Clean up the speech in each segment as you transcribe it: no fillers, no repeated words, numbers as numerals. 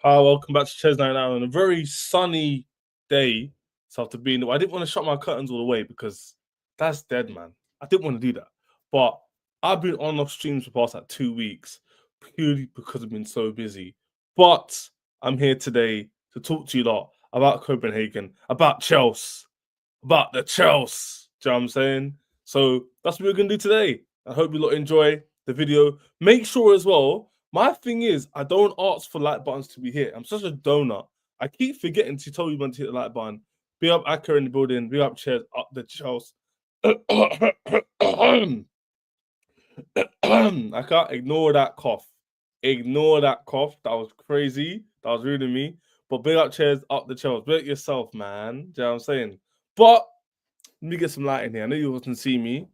Hi, welcome back to Ches Night Out on a very sunny day. So after being, I didn't want to shut my curtains all the way because that's dead, man. I didn't want to do that, but I've been on off streams for the past like 2 weeks purely because I've been so busy. But I'm here today to talk to you lot about Copenhagen, about Chelsea, about the Chelsea. Do you know what I'm saying? So that's what we're gonna do today. I hope you lot enjoy the video. Make sure as well. My thing is, I don't ask for like buttons to be hit. I'm such a donut. I keep forgetting to tell you when to hit the like button. Big up Akka in the building. Big up Chairs up the Chelsea. I can't ignore that cough. Ignore that cough. That was crazy. That was rude of me. But big up Chairs up the Chelsea. Big up yourself, man. Do you know what I'm saying? But let me get some light in here. I know you can see me,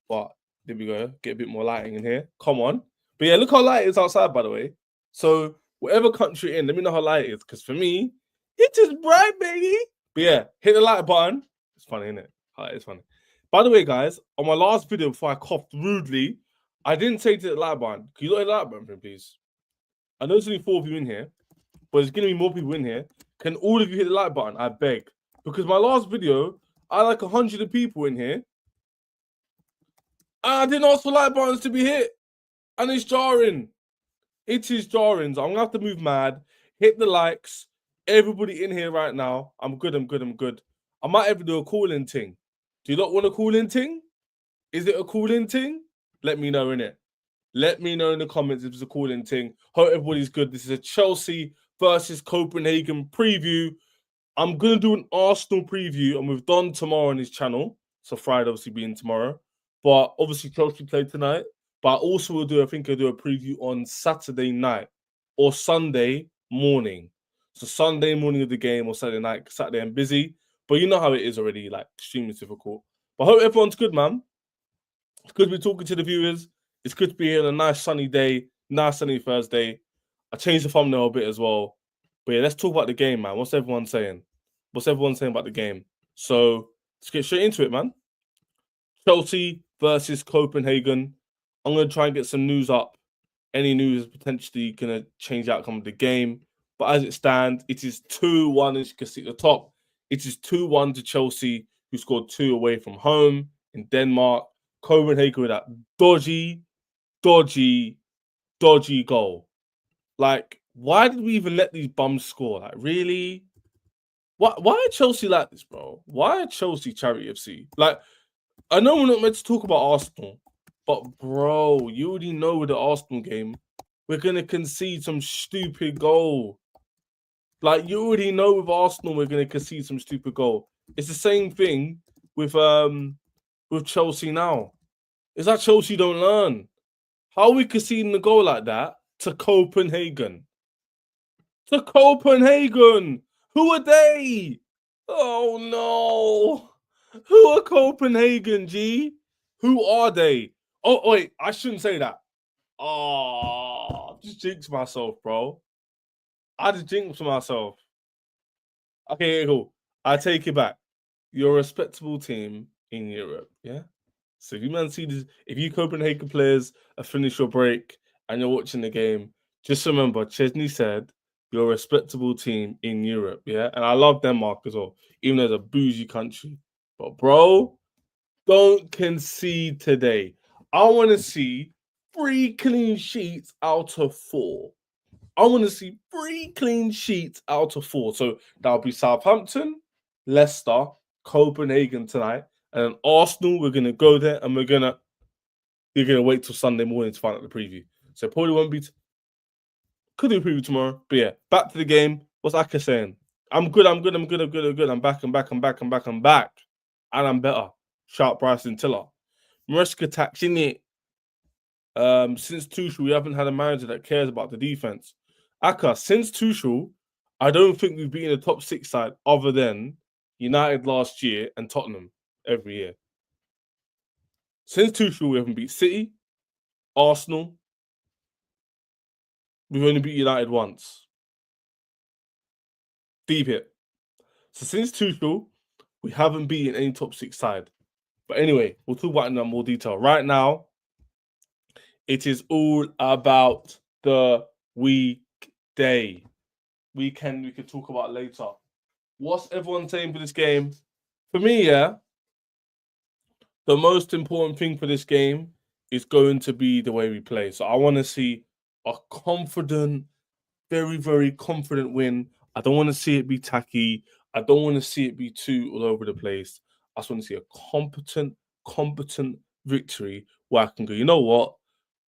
but there we go. Get a bit more lighting in here. Come on. But yeah, look how light it is outside, by the way. So whatever country you're in, let me know how light it is. Because for me, it is bright, baby. But yeah, hit the like button. It's funny, isn't it? It's funny. By the way, guys, on my last video before I coughed rudely, I didn't say to hit the like button. Can you look at the like button for me, please? I know there's only 4 of you in here, but there's going to be more people in here. Can all of you hit the like button? I beg. Because my last video, I had like 100 people in here. I didn't ask for like buttons to be hit. And it's jarring. It is jarring. So I'm going to have to move mad. Hit the likes. Everybody in here right now. I'm good. I might ever do a call-in thing. Do you not want a call-in thing? Is it a call-in thing? Let me know, innit? Let me know in the comments if it's a call-in thing. Hope everybody's good. This is a Chelsea versus Copenhagen preview. I'm going to do an Arsenal preview. And with Don tomorrow on his channel. So Friday obviously being tomorrow. But obviously Chelsea played tonight. But I also will do, I think I'll do a preview on Saturday night or Sunday morning. So Sunday morning of the game or Saturday night. Saturday I'm busy. But you know how it is already, like extremely difficult. But I hope everyone's good, man. It's good to be talking to the viewers. It's good to be here on a nice sunny day, nice sunny Thursday. I changed the thumbnail a bit as well. But yeah, let's talk about the game, man. What's everyone saying? What's everyone saying about the game? So let's get straight into it, man. Chelsea versus Copenhagen. I'm going to try and get some news up. Any news is potentially going to change the outcome of the game. But as it stands, it is 2-1, as you can see at the top. It is 2-1 to Chelsea, who scored 2 away from home in Denmark. Copenhagen with that dodgy goal. Like, why did we even let these bums score? Like, really? Why are Chelsea like this, bro? Why are Chelsea Charity FC? Like, I know we're not meant to talk about Arsenal, but bro, you already know with the Arsenal game, we're gonna concede some stupid goal. Like, you already know with Arsenal, we're gonna concede some stupid goal. It's the same thing with Chelsea now. It's like Chelsea don't learn. How are we conceding a goal like that to Copenhagen? To Copenhagen! Who are they? Oh no! Who are Copenhagen, G? Who are they? Oh, wait, I shouldn't say that. Oh, just jinxed myself, bro. I just jinxed myself. Okay, cool. I take it back. You're a respectable team in Europe, yeah? So if you man see this, if you Copenhagen players have finished your break and you're watching the game, just remember Chesney said you're a respectable team in Europe, yeah? And I love Denmark as well, even though it's a bougie country. But bro, don't concede today. I want to see 3 clean sheets out of 4. I want to see 3 clean sheets out of 4. So that'll be Southampton, Leicester, Copenhagen tonight, and then Arsenal. We're gonna go there, and you're gonna wait till Sunday morning to find out the preview. So probably won't be. Could do a preview tomorrow, but yeah, back to the game. What's Aka saying? I'm good. I'm back. And I'm better. Sharp Bryson Tiller. Maresca tax in it. Since Tuchel, we haven't had a manager that cares about the defense. Aka, since Tuchel, I don't think we've been in the top 6 side other than United last year and Tottenham every year. Since Tuchel, we haven't beat City, Arsenal. We've only beat United once. Deep hit. So since Tuchel, we haven't beaten any top 6 side. But anyway, we'll talk about it in more detail. Right now, it is all about the weekday. we could talk about later. What's everyone saying for this game? For me, yeah, the most important thing for this game is going to be the way we play. So I want to see a confident, very, very confident win. I don't want to see it be tacky. I don't want to see it be too all over the place. I just want to see a competent victory where I can go, you know what?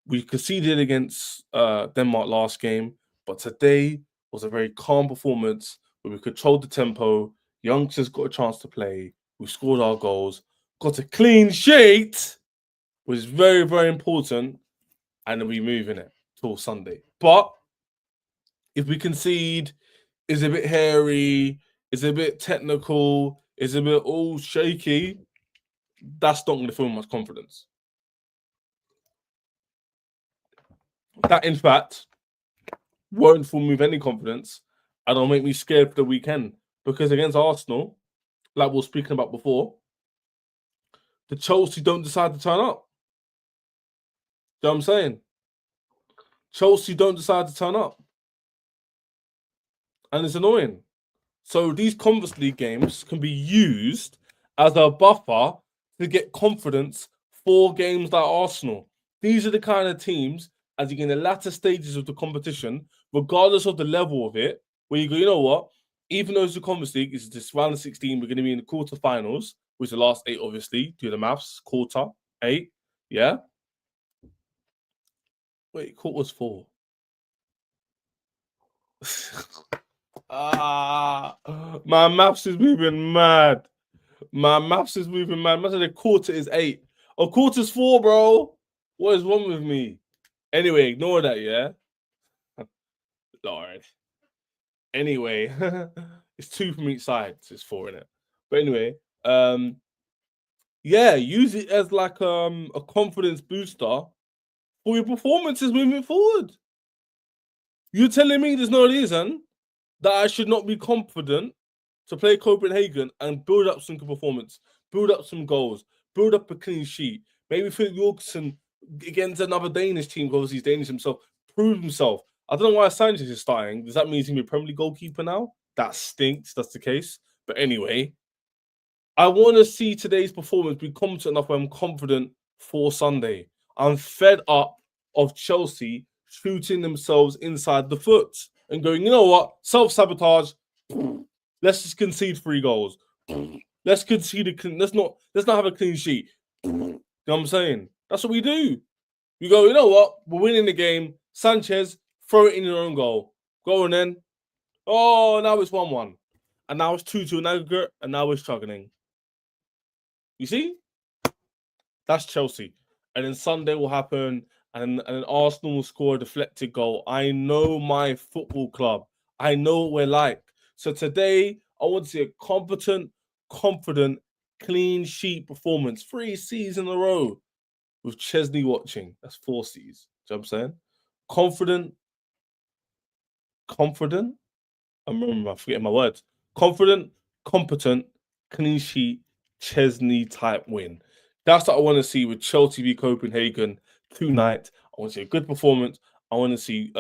We conceded against Denmark last game, but today was a very calm performance where we controlled the tempo. Youngsters got a chance to play. We scored our goals, got a clean sheet, which is very, very important, and then we move in it till Sunday. But if we concede, is a bit hairy, is a bit technical, is a bit all shaky, that's not going to fill much confidence. That, in fact, won't fill me with any confidence and it'll make me scared for the weekend. Because against Arsenal, like we were speaking about before, the Chelsea don't decide to turn up. You know what I'm saying? Chelsea don't decide to turn up. And it's annoying. So these Conference League games can be used as a buffer to get confidence for games like Arsenal. These are the kind of teams, as you get in the latter stages of the competition, regardless of the level of it, where you go, you know what? Even though it's the Conference League, it's this round of 16, we're going to be in the quarterfinals, which is the last 8, obviously. Do the maths. Quarter, 8, yeah? Wait, quarter's 4. My maths is moving mad. My maths is moving mad. Man said a quarter is 8. A quarter's 4, bro. What is wrong with me? Anyway, ignore that, yeah? Lord. Anyway, it's 2 from each side. So it's 4 in it. But anyway, yeah, use it as like a confidence booster for your performances moving forward. You're telling me there's no reason that I should not be confident to play Copenhagen and build up some good performance, build up some goals, build up a clean sheet. Maybe Philip Jorgensen against another Danish team, because he's Danish himself, prove himself. I don't know why Sanchez is starting. Does that mean he's going to be a Premier League goalkeeper now? That stinks. That's the case. But anyway, I want to see today's performance be competent enough where I'm confident for Sunday. I'm fed up of Chelsea shooting themselves inside the foot and going, you know what? Self-sabotage. Let's just concede 3 goals. Let's concede. Let's not have a clean sheet. You know what I'm saying? That's what we do. You go, you know what? We're winning the game. Sanchez, throw it in your own goal. Go on then. Oh, now it's 1-1. And now it's 2-2 in aggregate. And now we're struggling. You see? That's Chelsea. And then Sunday will happen. And then Arsenal will score a deflected goal. I know my football club. I know what we're like. So today, I want to see a competent, confident, clean sheet performance. 3 C's in a row with Chesney watching. That's 4 C's. Do you know what I'm saying? Confident. I'm forgetting my words. Confident, competent, clean sheet, Chesney type win. That's what I want to see with Chelsea v Copenhagen tonight. I want to see a good performance. I want to see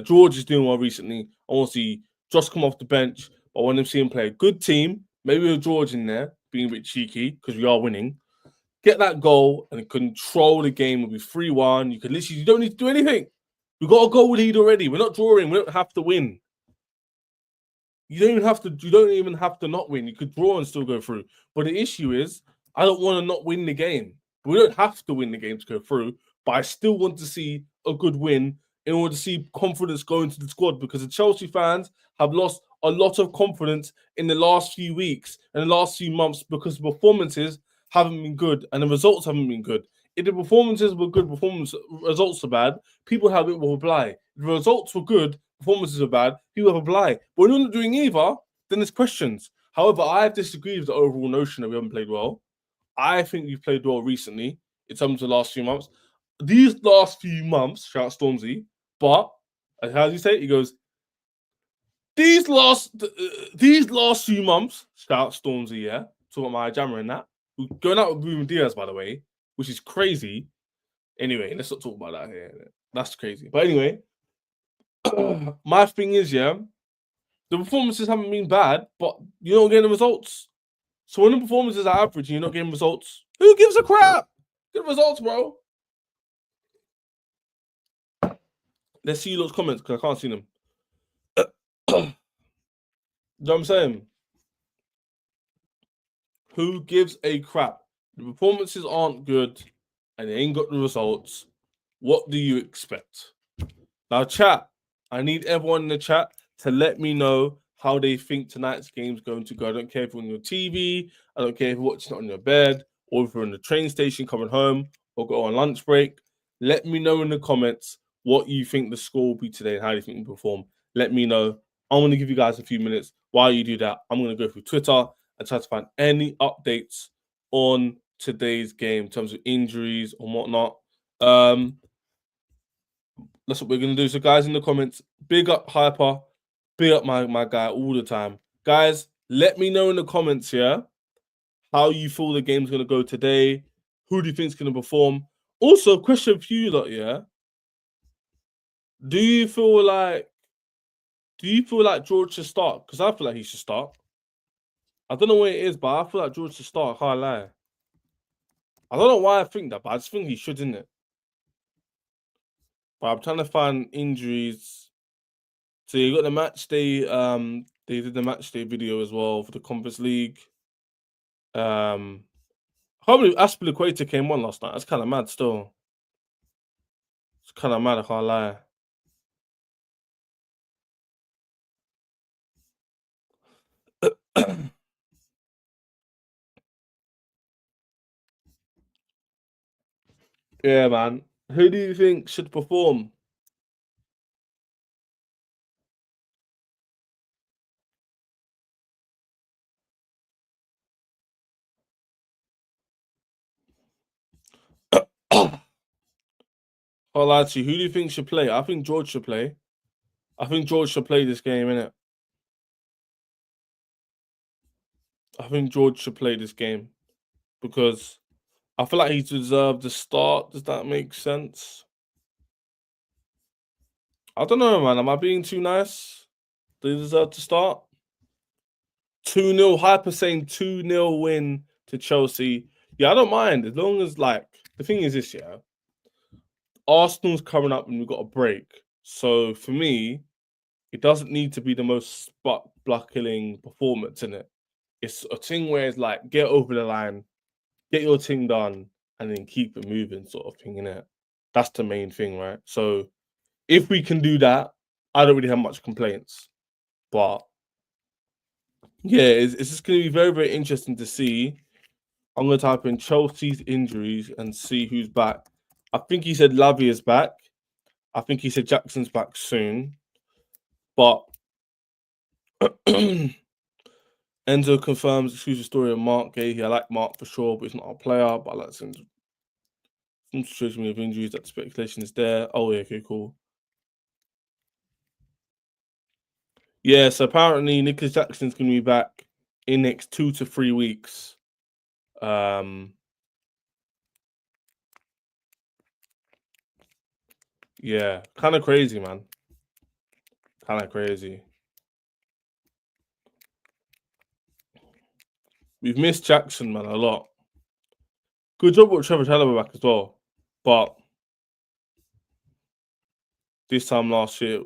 George is doing well recently. I want to see Josh come off the bench. I want to see him play a good team. Maybe with George in there, being a bit cheeky because we are winning. Get that goal and control the game. It'll be 3-1. You can literally, you don't need to do anything. We got a goal lead already. We're not drawing. We don't have to win. You don't even have to not win. You could draw and still go through. But the issue is, I don't want to not win the game. We don't have to win the game to go through, but I still want to see a good win in order to see confidence go into the squad, because the Chelsea fans have lost a lot of confidence in the last few weeks and the last few months because the performances haven't been good and the results haven't been good. If the performances were good, results are bad, people have it will apply. If the results were good, performances are bad, people have apply. But when you're not doing either, then there's questions. However, I have disagreed with the overall notion that we haven't played well. I think we've played well recently in terms of the last few months. These last few months, shout out Stormzy, but how does he say it? He goes, these last few months, shout out Stormzy, yeah. Talking about my jammer and that. We're going out with Ruben Diaz, by the way, which is crazy. Anyway, let's not talk about that here. That's crazy. But anyway, my thing is, yeah, The performances haven't been bad, but you're not getting the results. So when the performances are average and you're not getting results, who gives a crap? Get results, bro. Let's see those comments because I can't see them. You know what I'm saying? Who gives a crap? The performances aren't good and they ain't got the results. What do you expect? Now, chat, I need everyone in the chat to let me know how they think tonight's game's going to go. I don't care if you're on your TV, I don't care if you're watching it on your bed, or if you're in the train station coming home, or go on lunch break. Let me know in the comments what you think the score will be today and how you think you perform. Let me know. I'm going to give you guys a few minutes. While you do that, I'm going to go through Twitter and try to find any updates on today's game in terms of injuries and whatnot. That's what we're gonna do. So, guys, in the comments, big up Hyper, big up my guy all the time. Guys, let me know in the comments, yeah, how you feel the game's gonna go today. Who do you think's gonna perform? Also, question for you lot, yeah. Do you feel like George should start? Because I feel like he should start. I don't know what it is, but I feel like George should start. I can't lie. I don't know why I think that, but I just think he should, innit? But I'm trying to find injuries. So you got the match day. They did the match day video as well for the Conference League. I can't believe Aspilicueta came on last night. That's kind of mad. Still, it's kind of mad. I can't lie. Yeah, man. Who do you think should perform? I'll lie to you. Who do you think should play? I think George should play. I think George should play this game, innit? I think George should play this game because I feel like he deserved the start. Does that make sense? I don't know, man. Am I being too nice? Do he deserve to start? 2-0, Hyper saying 2-0 win to Chelsea. Yeah, I don't mind as long as, like, the thing is this, yeah. Arsenal's coming up and we've got a break. So for me, it doesn't need to be the most spot killing performance in it. It's a thing where it's like get over the line, get your thing done, and then keep it moving, sort of thing, in it. That's the main thing, right? So if we can do that, I don't really have much complaints. But yeah, it's just going to be very, very interesting to see. I'm going to type in Chelsea's injuries and see who's back. I think he said Lavia is back. I think he said Jackson's back soon. But Enzo confirms exclusive story of Mark Gahey. I like Mark for sure, but he's not a player. But I like some situation with injuries. That speculation is there. Oh, yeah, okay, cool. Yeah, so apparently Nicholas Jackson's going to be back in next 2 to 3 weeks. Yeah, kind of crazy, man. Kind of crazy. We've missed Jackson, man, a lot. Good job with Trevor Chalobah back as well. But this time last year,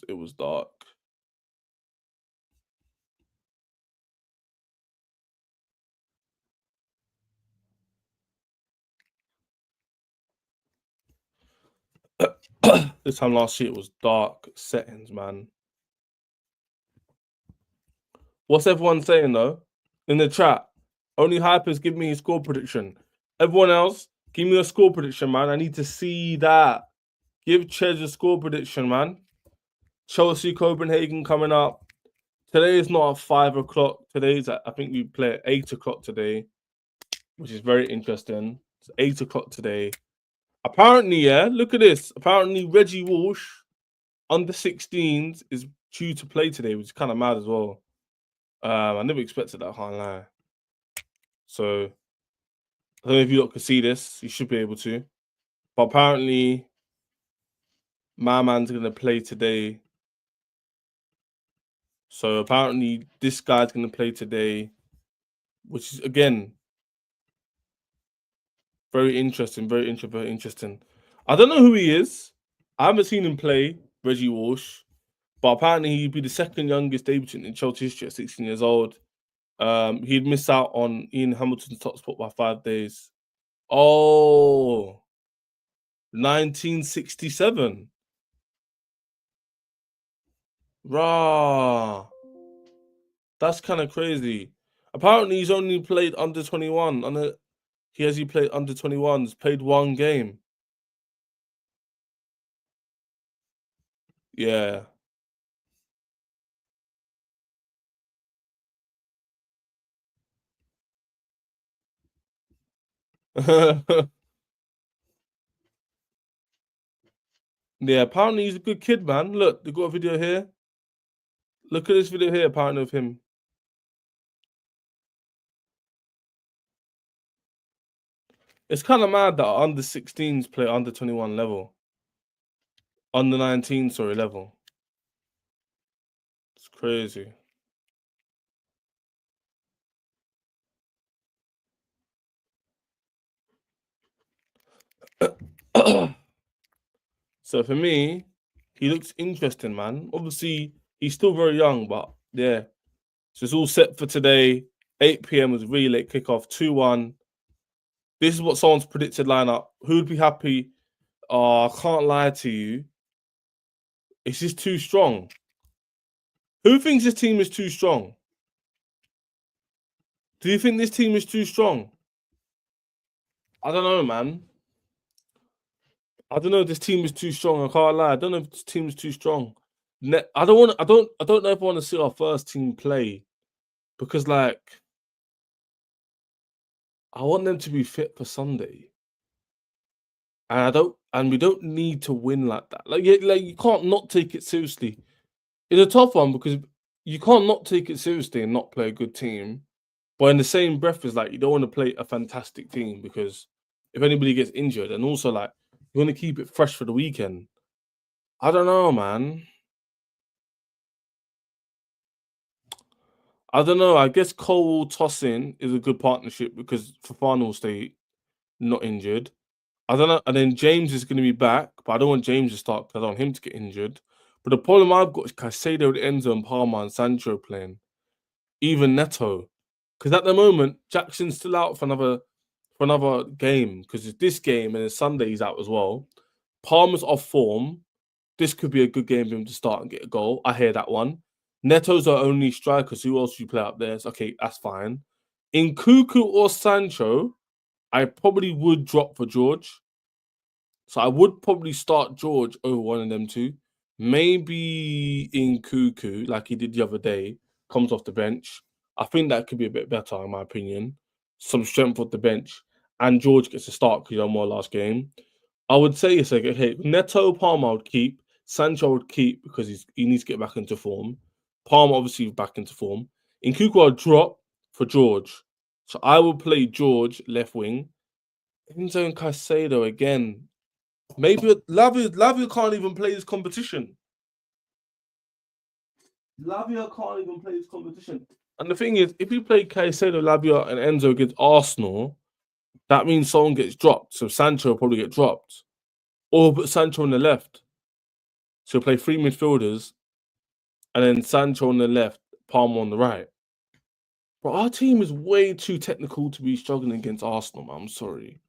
it was dark. This time last year, it was dark settings, man. What's everyone saying though? In the chat, only Hypers give me a score prediction. Everyone else, give me a score prediction, man. I need to see that. Give Chez a score prediction, man. Chelsea, Copenhagen coming up. Today is not at 5 o'clock. Today's I think we play at 8 o'clock today, which is very interesting. It's 8 o'clock today. Apparently, yeah, look at this. Apparently, Reggie Walsh, under 16s, is due to play today, which is kind of mad as well. I never expected that, I can't lie. So, I don't know if you lot can see this. You should be able to. But apparently, my man's going to play today. So apparently this guy's gonna play today, which is again very interesting, very interesting. I don't know who he is. I haven't seen him play, Reggie Walsh, but apparently he'd be the second youngest debutant in Chelsea history at 16 years old. He'd missed out on Ian Hamilton's top spot by 5 days. Oh, 1967. Rah. That's kind of crazy. Apparently, he's only played under 21. He played under 21s, played one game. Yeah. Yeah, apparently he's a good kid, man. Look, they got a video here. Look at this video here, apparently, of him. It's kind of mad that under 16s play under 21 level. Under 19, sorry, level. It's crazy. So for me, he looks interesting, man. Obviously, he's still very young, but yeah. So it's all set for today. 8 p.m. was really late kickoff, 2-1. This is what someone's predicted lineup. Who would be happy? I can't lie to you. It's just too strong. Who thinks this team is too strong? Do you think this team is too strong? I don't know, man. I don't know if this team is too strong. I can't lie. I don't know if this team is too strong. I don't want. I don't know if I want to see our first team play because, like, I want them to be fit for Sunday, and I don't. And we don't need to win like that. Like you can't not take it seriously. It's a tough one because you can't not take it seriously and not play a good team. But in the same breath, is like you don't want to play a fantastic team because if anybody gets injured, and also like you want to keep it fresh for the weekend. I don't know, man. I don't know. I guess Cole tossing is a good partnership because Fafana will stay not injured. I don't know. And then James is going to be back, but I don't want James to start because I don't want him to get injured. But the problem I've got is Caicedo, Enzo, and Palmer and Sancho playing. Even Neto. Because at the moment, Jackson's still out for another game because it's this game and then Sunday he's out as well. Palmer's off form. This could be a good game for him to start and get a goal. I hear that one. Neto's our only strikers. Who else do you play up there? So, okay, that's fine. In Cuckoo or Sancho, I probably would drop for George. So I would probably start George over one of them two. Maybe in Cuckoo, like he did the other day, comes off the bench. I think that could be a bit better, in my opinion. Some strength off the bench. And George gets a start because he had more last game. I would say it's like, okay, Neto, Palmer would keep. Sancho would keep because he needs to get back into form. Palmer obviously back into form. In Kuku, I'll drop for George. So I will play George left wing. Enzo and Caicedo again. Maybe Lavia can't even play this competition. Lavia can't even play this competition. And the thing is, if you play Caicedo, Lavia, and Enzo against Arsenal, that means someone gets dropped. So Sancho will probably get dropped. Or put Sancho on the left. So play three midfielders and then Sancho on the left, Palmer on the right. But our team is way too technical to be struggling against Arsenal, man. I'm sorry.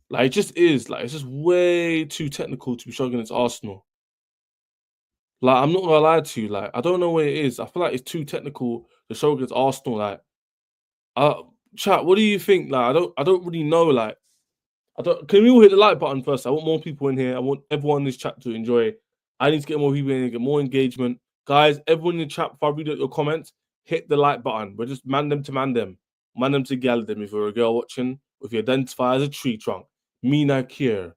Like, it just is. Like, it's just way too technical to be struggling against Arsenal. Like, I'm not gonna lie to you. Like, I don't know where it is. I feel like it's too technical to show against Arsenal. Like, chat, what do you think? Like, I don't really know. Like, I don't. Can we all hit the like button first? I want more people in here. I want everyone in this chat to enjoy. I need to get more people in, get more engagement, guys. Everyone in the chat, if I read out your comments, hit the like button. We're just man them to man them to gal them. If you're a girl watching, if you identify as a tree trunk, me not care.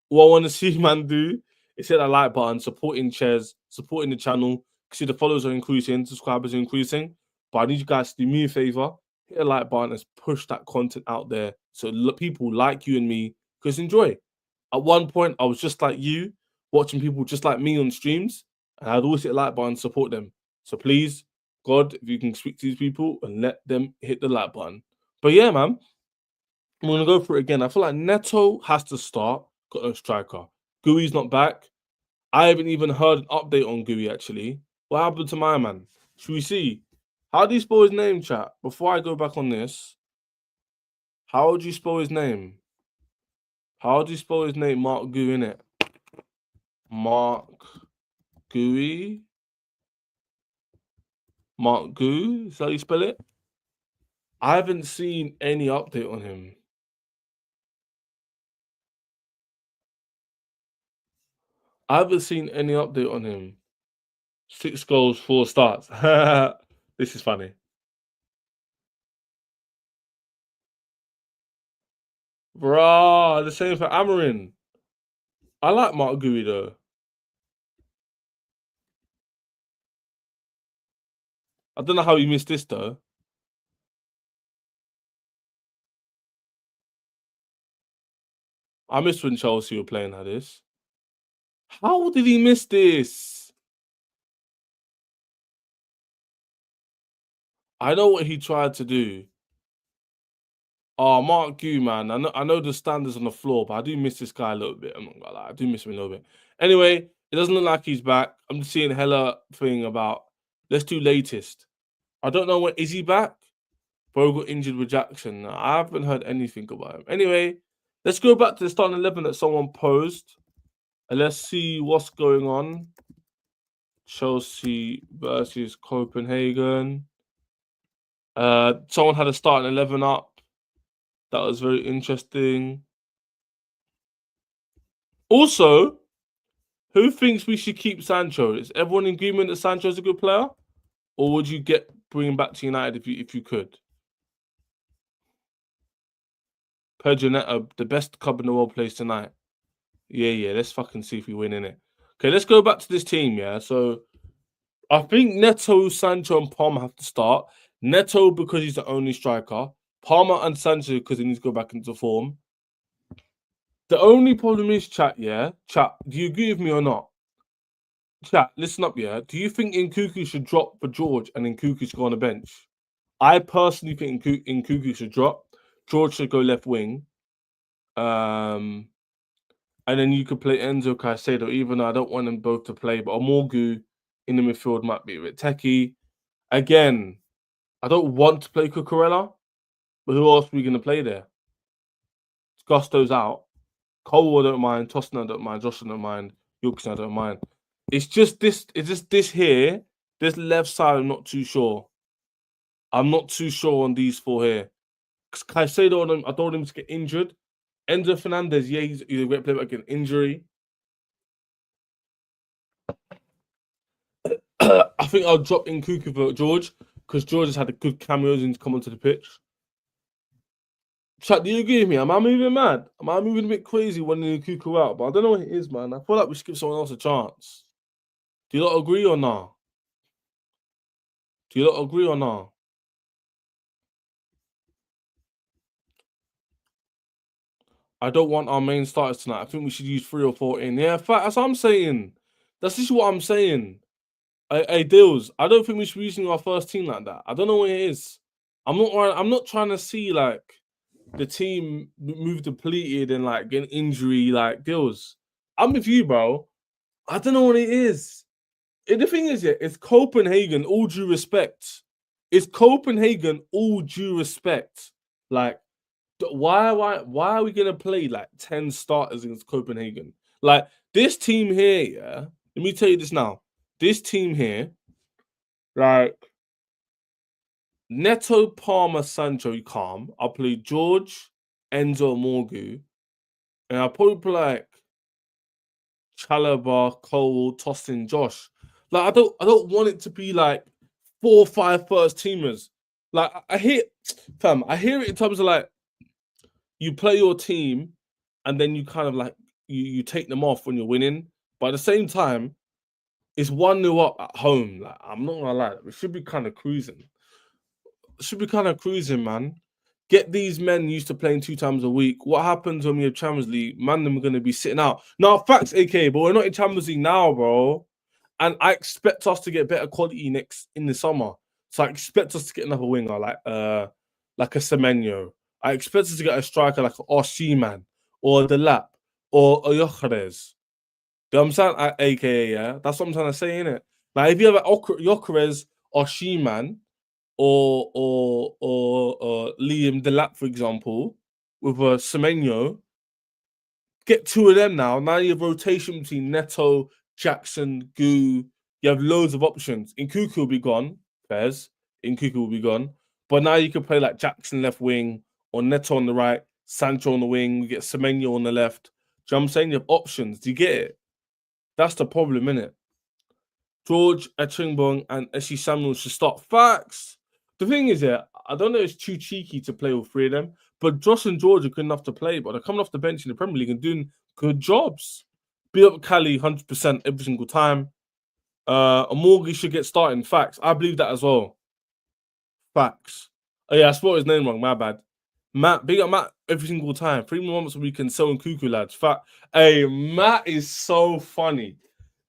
What I want to see man do is hit that like button, supporting chairs, supporting the channel. See the followers are increasing, subscribers are increasing. But I need you guys to do me a favor, hit a like button, and push that content out there so people like you and me because enjoy. At one point, I was just like you, watching people just like me on streams, and I'd always hit a like button, support them. So please, God, if you can speak to these people and let them hit the like button. But yeah, man, I'm gonna go for it again. I feel like Neto has to start. Got no striker. Gui's not back. I haven't even heard an update on Gui actually. What happened to my man? Should we see? How do you spell his name, chat? Before I go back on this, how would you spell his name? How do you spell his name? Mark Gui, innit? Mark Gui? Mark Gui? Is that how you spell it? I haven't seen any update on him. I haven't seen any update on him. 6 goals, 4 starts. This is funny. Bruh, the same for Amarin. I like Mark Gui though. I don't know how you missed this though. I missed when Chelsea were playing like this. How did he miss this? I know what he tried to do. Oh, Mark Gui, man. I know the standards on the floor, but I do miss this guy a little bit. I'm not gonna lie. I do miss him a little bit. Anyway, it doesn't look like he's back. I'm just seeing hella thing about let's do latest. I don't know when is he back? Bro got injured with Jackson. I haven't heard anything about him. Anyway, let's go back to the starting 11 that someone posed. And let's see what's going on. Chelsea versus Copenhagen. Someone had a starting 11 up. That was very interesting. Also, who thinks we should keep Sancho? Is everyone in agreement that Sancho's a good player? Or would you bring him back to United if you could? Pedro Neto, the best club in the world plays tonight. Yeah. Let's fucking see if we win in it. Okay, let's go back to this team, yeah? So, I think Neto, Sancho, and Palmer have to start. Neto because he's the only striker. Palmer and Sancho because he needs to go back into form. The only problem is, chat, yeah? Chat, do you agree with me or not? Chat, listen up, yeah? Do you think Nkunku should drop for George and Nkunku should go on the bench? I personally think Nkunku should drop. George should go left wing. And then you could play Enzo Caicedo, even though I don't want them both to play. But Morgu in the midfield might be a bit techie. Again, I don't want to play Cucurella, but who else are we going to play there? Gusto's out. Cole I don't mind. Tostin I don't mind. Josh I don't mind. Wilkson I don't mind. It's just this. It's just this here. This left side. I'm not too sure. I'm not too sure on these 4 here. Because Caicedo, I don't want him to get injured. Enzo Fernandez, yeah, he's a great player, but again, injury. I think I'll drop in Nkunku for George because George has had a good cameos and come onto the pitch. Chat, do you agree with me? Am I moving mad? Am I moving a bit crazy when Nkunku out? But I don't know what it is, man. I feel like we should give someone else a chance. Do you not agree or not? Do you not agree or not? I don't want our main starters tonight. I think we should use 3 or 4 in. Yeah, fact, that's what I'm saying. That's just what I'm saying. Hey, Dills, I don't think we should be using our first team like that. I don't know what it is. I'm not trying to see like the team move depleted and like get an injury. Like Dills, I'm with you, bro. I don't know what it is. The thing is, yeah, it's Copenhagen. All due respect, it's Copenhagen. All due respect. Like, why are we gonna play like 10 starters against Copenhagen? Like this team here, yeah. Let me tell you this now. This team here, like Neto, Palmer, Sancho, calm. I'll play George, Enzo, Morgu, and I'll probably play like Chalobah, Cole, Tostin, Josh. Like I don't want it to be like 4 or 5 first teamers. Like I hear it in terms of like you play your team and then you kind of like you take them off when you're winning. But at the same time, it's 1-0 up at home. Like I'm not gonna lie, we should be kind of cruising. Man. Get these men used to playing 2 times a week. What happens when we have Champions League? Man, them are gonna be sitting out. Now, facts, AK, but we're not in Champions League now, bro. And I expect us to get better quality next in the summer. So I expect us to get another winger like a Semenyo. I expect us to get a striker like Oshiman or the Lap or Yokeres. You know what I'm saying? AKA, yeah. That's what I'm trying to say, innit? Like if you have a Yokeres or She-Man or Liam Delap, for example, with a Semenyo, get two of them now. Now you have rotation between Neto, Jackson, Goo. You have loads of options. Nkuku will be gone, Fez. Nkuku will be gone. But now you can play like Jackson left wing or Neto on the right, Sancho on the wing. We get Semenyo on the left. Do you know what I'm saying? You have options. Do you get it? That's the problem, innit? George, Echingbong, and Eshi Samuel should start. Facts. The thing is, yeah, I don't know if it's too cheeky to play all three of them, but Josh and George are good enough to play, but they're coming off the bench in the Premier League and doing good jobs. Be up Cali 100% every single time. A Morgie should get starting. Facts. I believe that as well. Facts. Oh, yeah, I spelled his name wrong. My bad. Matt, big up Matt every single time. 3 more months we can sell in Cuckoo, lads. Fact. Hey, Matt is so funny.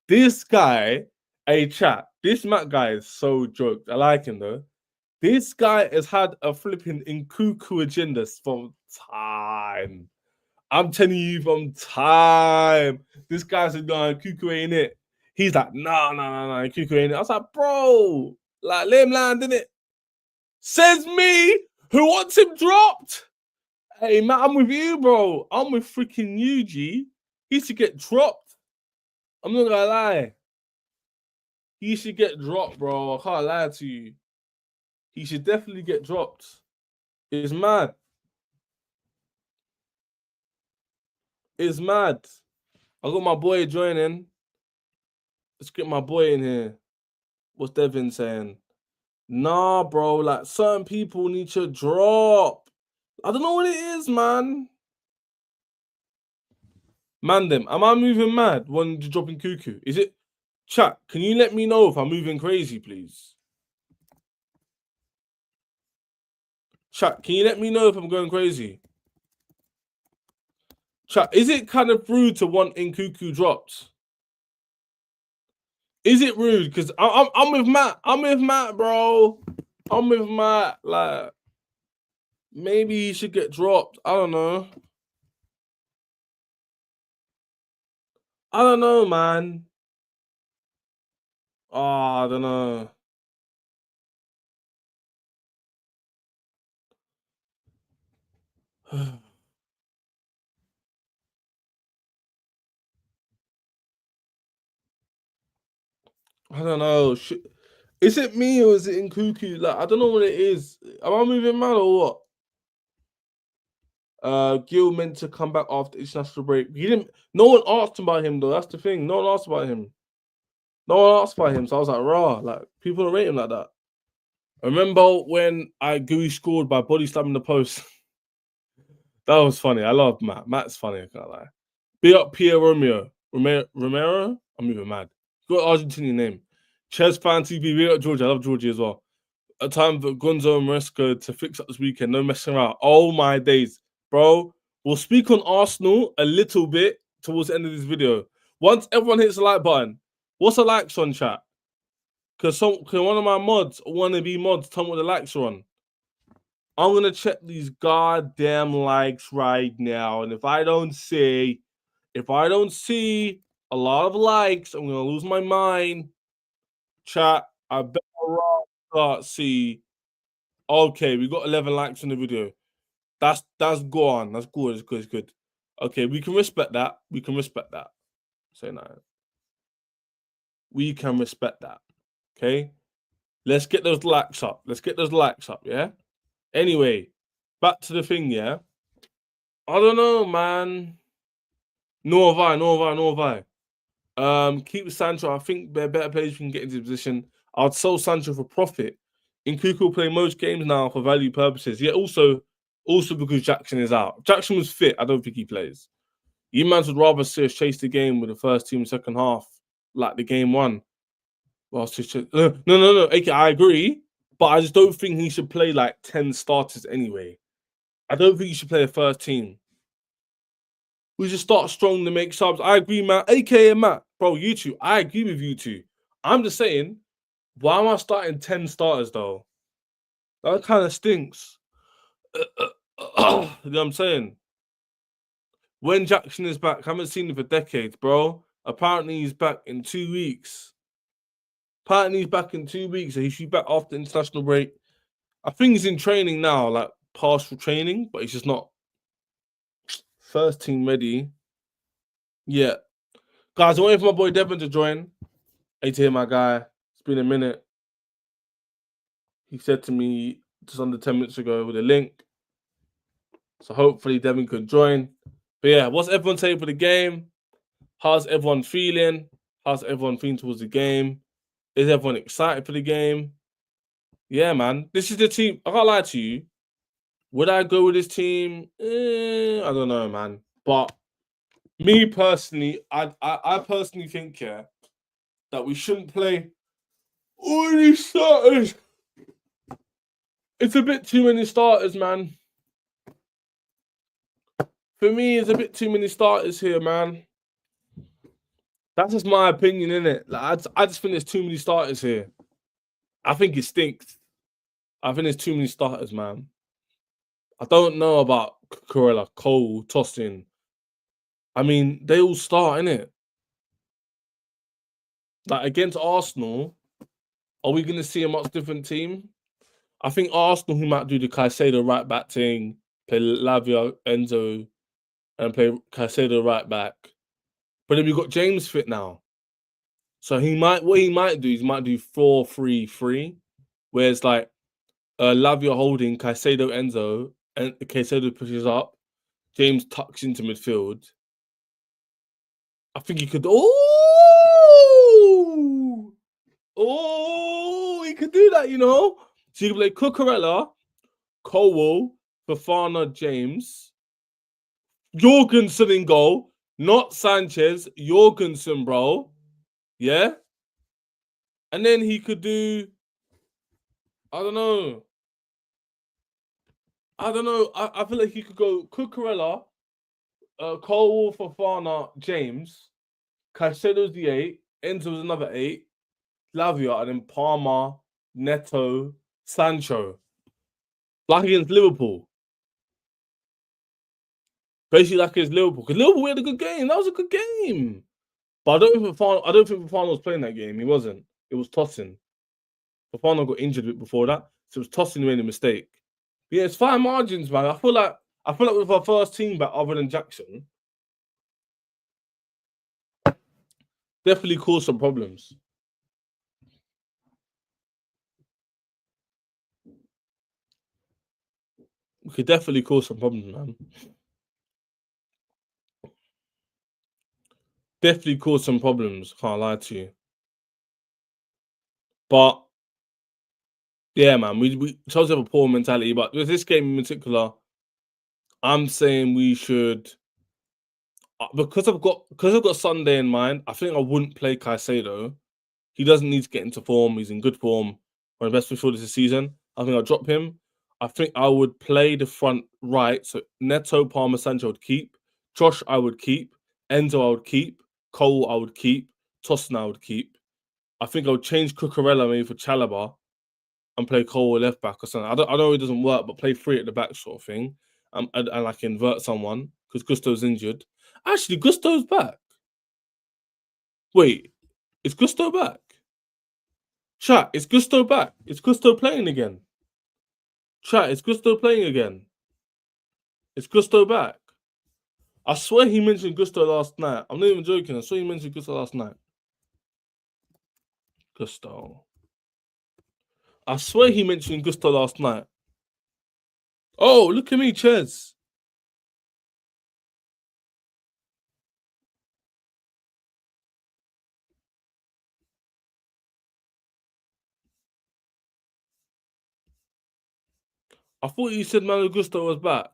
This guy, hey chat, this Matt guy is so joked. I like him though. This guy has had a flipping in cuckoo agenda from time. I'm telling you from time. This guy said, no, cuckoo ain't it. He's like, no, cuckoo ain't it. I was like, bro, like, let him land, innit? Says me, who wants him dropped. Hey, Matt, I'm with you, bro. I'm with freaking you, G. He should get dropped. I'm not gonna lie. He should get dropped, bro. I can't lie to you. He should definitely get dropped. It's mad. It's mad. I got my boy joining. Let's get my boy in here. What's Devin saying? Nah, bro. Like, certain people need to drop. I don't know what it is, man. Mandem, am I moving mad when you're dropping cuckoo? Is it? Chat, can you let me know if I'm moving crazy, please? Chat, can you let me know if I'm going crazy? Chat, is it kind of rude to want Nkuku dropped? Is it rude? Because I'm with Matt. I'm with Matt, bro. I'm with Matt. Like, maybe he should get dropped. I don't know. I don't know, man. Oh, I don't know. I don't know. Is it me or is it Nkuku? Like, I don't know what it is. Am I moving mad or what? Gil meant to come back after international break. He didn't. No one asked about him though. That's the thing. No one asked about him. No one asked about him. So I was like, raw. Like people don't rate him like that. I remember when Gooey scored by body slamming the post. That was funny. I love Matt. Matt's funny. I can't lie. Be up Pierre Romero. I'm even mad. Got Argentinian name. Ches fan TV. Be up Georgia. I love Georgia as well. A time for Gonzo and Maresco to fix up this weekend. No messing around. Oh my days, bro. We'll speak on Arsenal a little bit towards the end of this video. Once everyone hits the like button, what's the likes on chat? Because one of my mods, wannabe mods, tell me what the likes are on. I'm gonna check these goddamn likes right now, and if I don't see a lot of likes, I'm gonna lose my mind. Chat, I better start see. Okay, we got 11 likes on the video. That's gone. That's good. It's good. It's good. Okay, we can respect that. We can respect that. Say that. We can respect that. Okay. Let's get those likes up. Let's get those likes up. Yeah. Anyway, back to the thing. Yeah. I don't know, man. Nor have I. Keep Sancho. I think there are better players can get into the position. I'd sell Sancho for profit. Nkuku will play most games now for value purposes. Yeah, also because Jackson is out. If Jackson was fit, I don't think he plays. You man would rather see us chase the game with the first team second half, like the game one. No. Okay, I agree, but I just don't think he should play like 10 starters anyway. I don't think he should play a first team. We just start strong to make subs. I agree, Matt. AKA Matt. Bro, you two. I agree with you two. I'm just saying, why am I starting 10 starters though? That kind of stinks. You know what I'm saying? When Jackson is back, I haven't seen him for decades, bro. Apparently he's back in 2 weeks. Apparently he's back in 2 weeks, so he should be back after international break. I think he's in training now, like partial training, but he's just not first team ready. Yeah. Guys, I'm waiting for my boy Devin to join. Hey to hear my guy. It's been a minute. He said to me just under 10 minutes ago with a link. So hopefully Devin could join. But yeah, what's everyone saying for the game? How's everyone feeling? How's everyone feeling towards the game? Is everyone excited for the game? Yeah, man. This is the team. I can't lie to you. Would I go with this team? I don't know, man. But me personally, I personally think, yeah, that we shouldn't play all these starters. It's a bit too many starters, man. For me, it's a bit too many starters here, man. That's just my opinion, innit? Like, I just think there's too many starters here. I think it stinks. I think there's too many starters, man. I don't know about Corella, Cole, Tossin. I mean, they all start, innit? Like, against Arsenal, are we going to see a much different team? I think Arsenal, who might do the Caicedo right back thing, play Lavia, Enzo, and play Caicedo right back. But then we've got James fit now. So what he might do is he might do 4-3-3, where it's like Lavia holding Caicedo, Enzo, and Caicedo pushes up. James tucks into midfield. I think he could. He could do that, you know. So you can play Cucurella, Colwell, Fafana, James, Jorgensen in goal, not Sanchez. Jorgensen, bro. Yeah, and then he could do. I don't know. I feel like he could go Cucurella, Colwell, Fafana, James, Caicedo's the 8, Enzo's another 8, Lavia, and then Palmer, Neto, Sancho. Like against Liverpool. Basically like against Liverpool. Because Liverpool had a good game. That was a good game. But I don't think Fafana was playing that game. He wasn't. It was Tosin. Fafana got injured a bit before that. So it was Tosin who made a mistake. But yeah, it's fine margins, man. I feel like with our first team back other than Jackson, definitely caused some problems. We could definitely cause some problems, man. Definitely cause some problems. Can't lie to you. But yeah, man, we Chelsea have a poor mentality. But with this game in particular, I'm saying we should because I've got Sunday in mind. I think I wouldn't play Caicedo. He doesn't need to get into form. He's in good form. One of the best midfielders this season. I think I'll drop him. I think I would play the front right. So Neto, Palmer, Sancho would keep. Josh, I would keep. Enzo, I would keep. Cole, I would keep. Tosin, I would keep. I think I would change Cucurella maybe for Chalobah and play Cole left back or something. I know it doesn't work, but play three at the back sort of thing. And like invert someone because Gusto's injured. Actually, Gusto's back. Wait, is Gusto back? Chat, is Gusto back? Is Gusto playing again? Chat, is Gusto playing again? Is Gusto back? I swear he mentioned Gusto last night. I'm not even joking. I swear he mentioned Gusto last night. Gusto. I swear he mentioned Gusto last night. Oh, look at me, Ches. I thought you said Malo Gusto was back.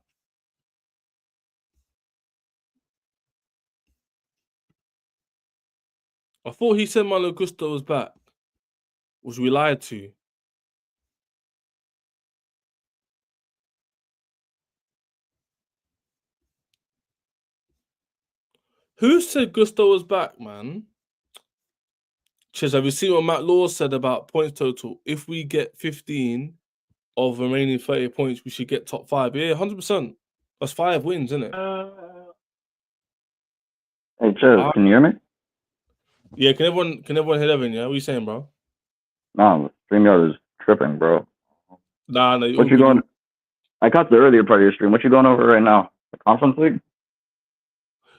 I thought he said Malo Gusto was back. Was we lied to? Who said Gusto was back, man? Chiz, have you seen what Matt Law said about points total? If we get 15 of remaining 30 points, we should get top 5. Yeah, 100%. That's 5 wins, isn't it? Hey, Chiz, can you hear me? Yeah, can everyone hear Evan? Yeah, what are you saying, bro? No, StreamYard is tripping, bro. Nah, What you going? I caught the earlier part of your stream. What you going over right now? The conference league?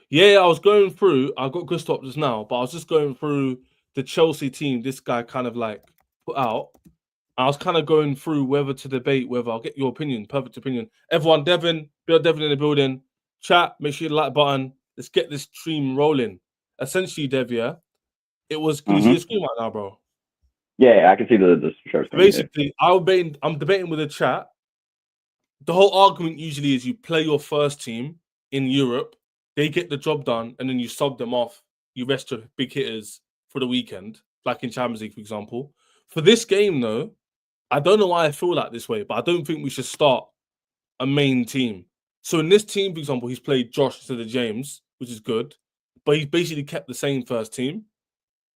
Yeah, I was going through. I got Gustav just now, but I was just going through the Chelsea team. This guy kind of like put out. I was kind of going through whether to debate whether I'll get your opinion, perfect opinion. Everyone, Devin in the building. Chat, make sure you like button. Let's get this stream rolling. Essentially, Dev, yeah, it was. Can you see the screen right now, bro? Yeah, I can see the share screen. Basically, I'm debating with the chat. The whole argument usually is you play your first team in Europe, they get the job done, and then you sub them off. You rest your big hitters for the weekend, like in Champions League, for example. For this game, though, I don't know why I feel like this way, but I don't think we should start a main team. So in this team, for example, he's played Josh instead of James, which is good, but he's basically kept the same first team.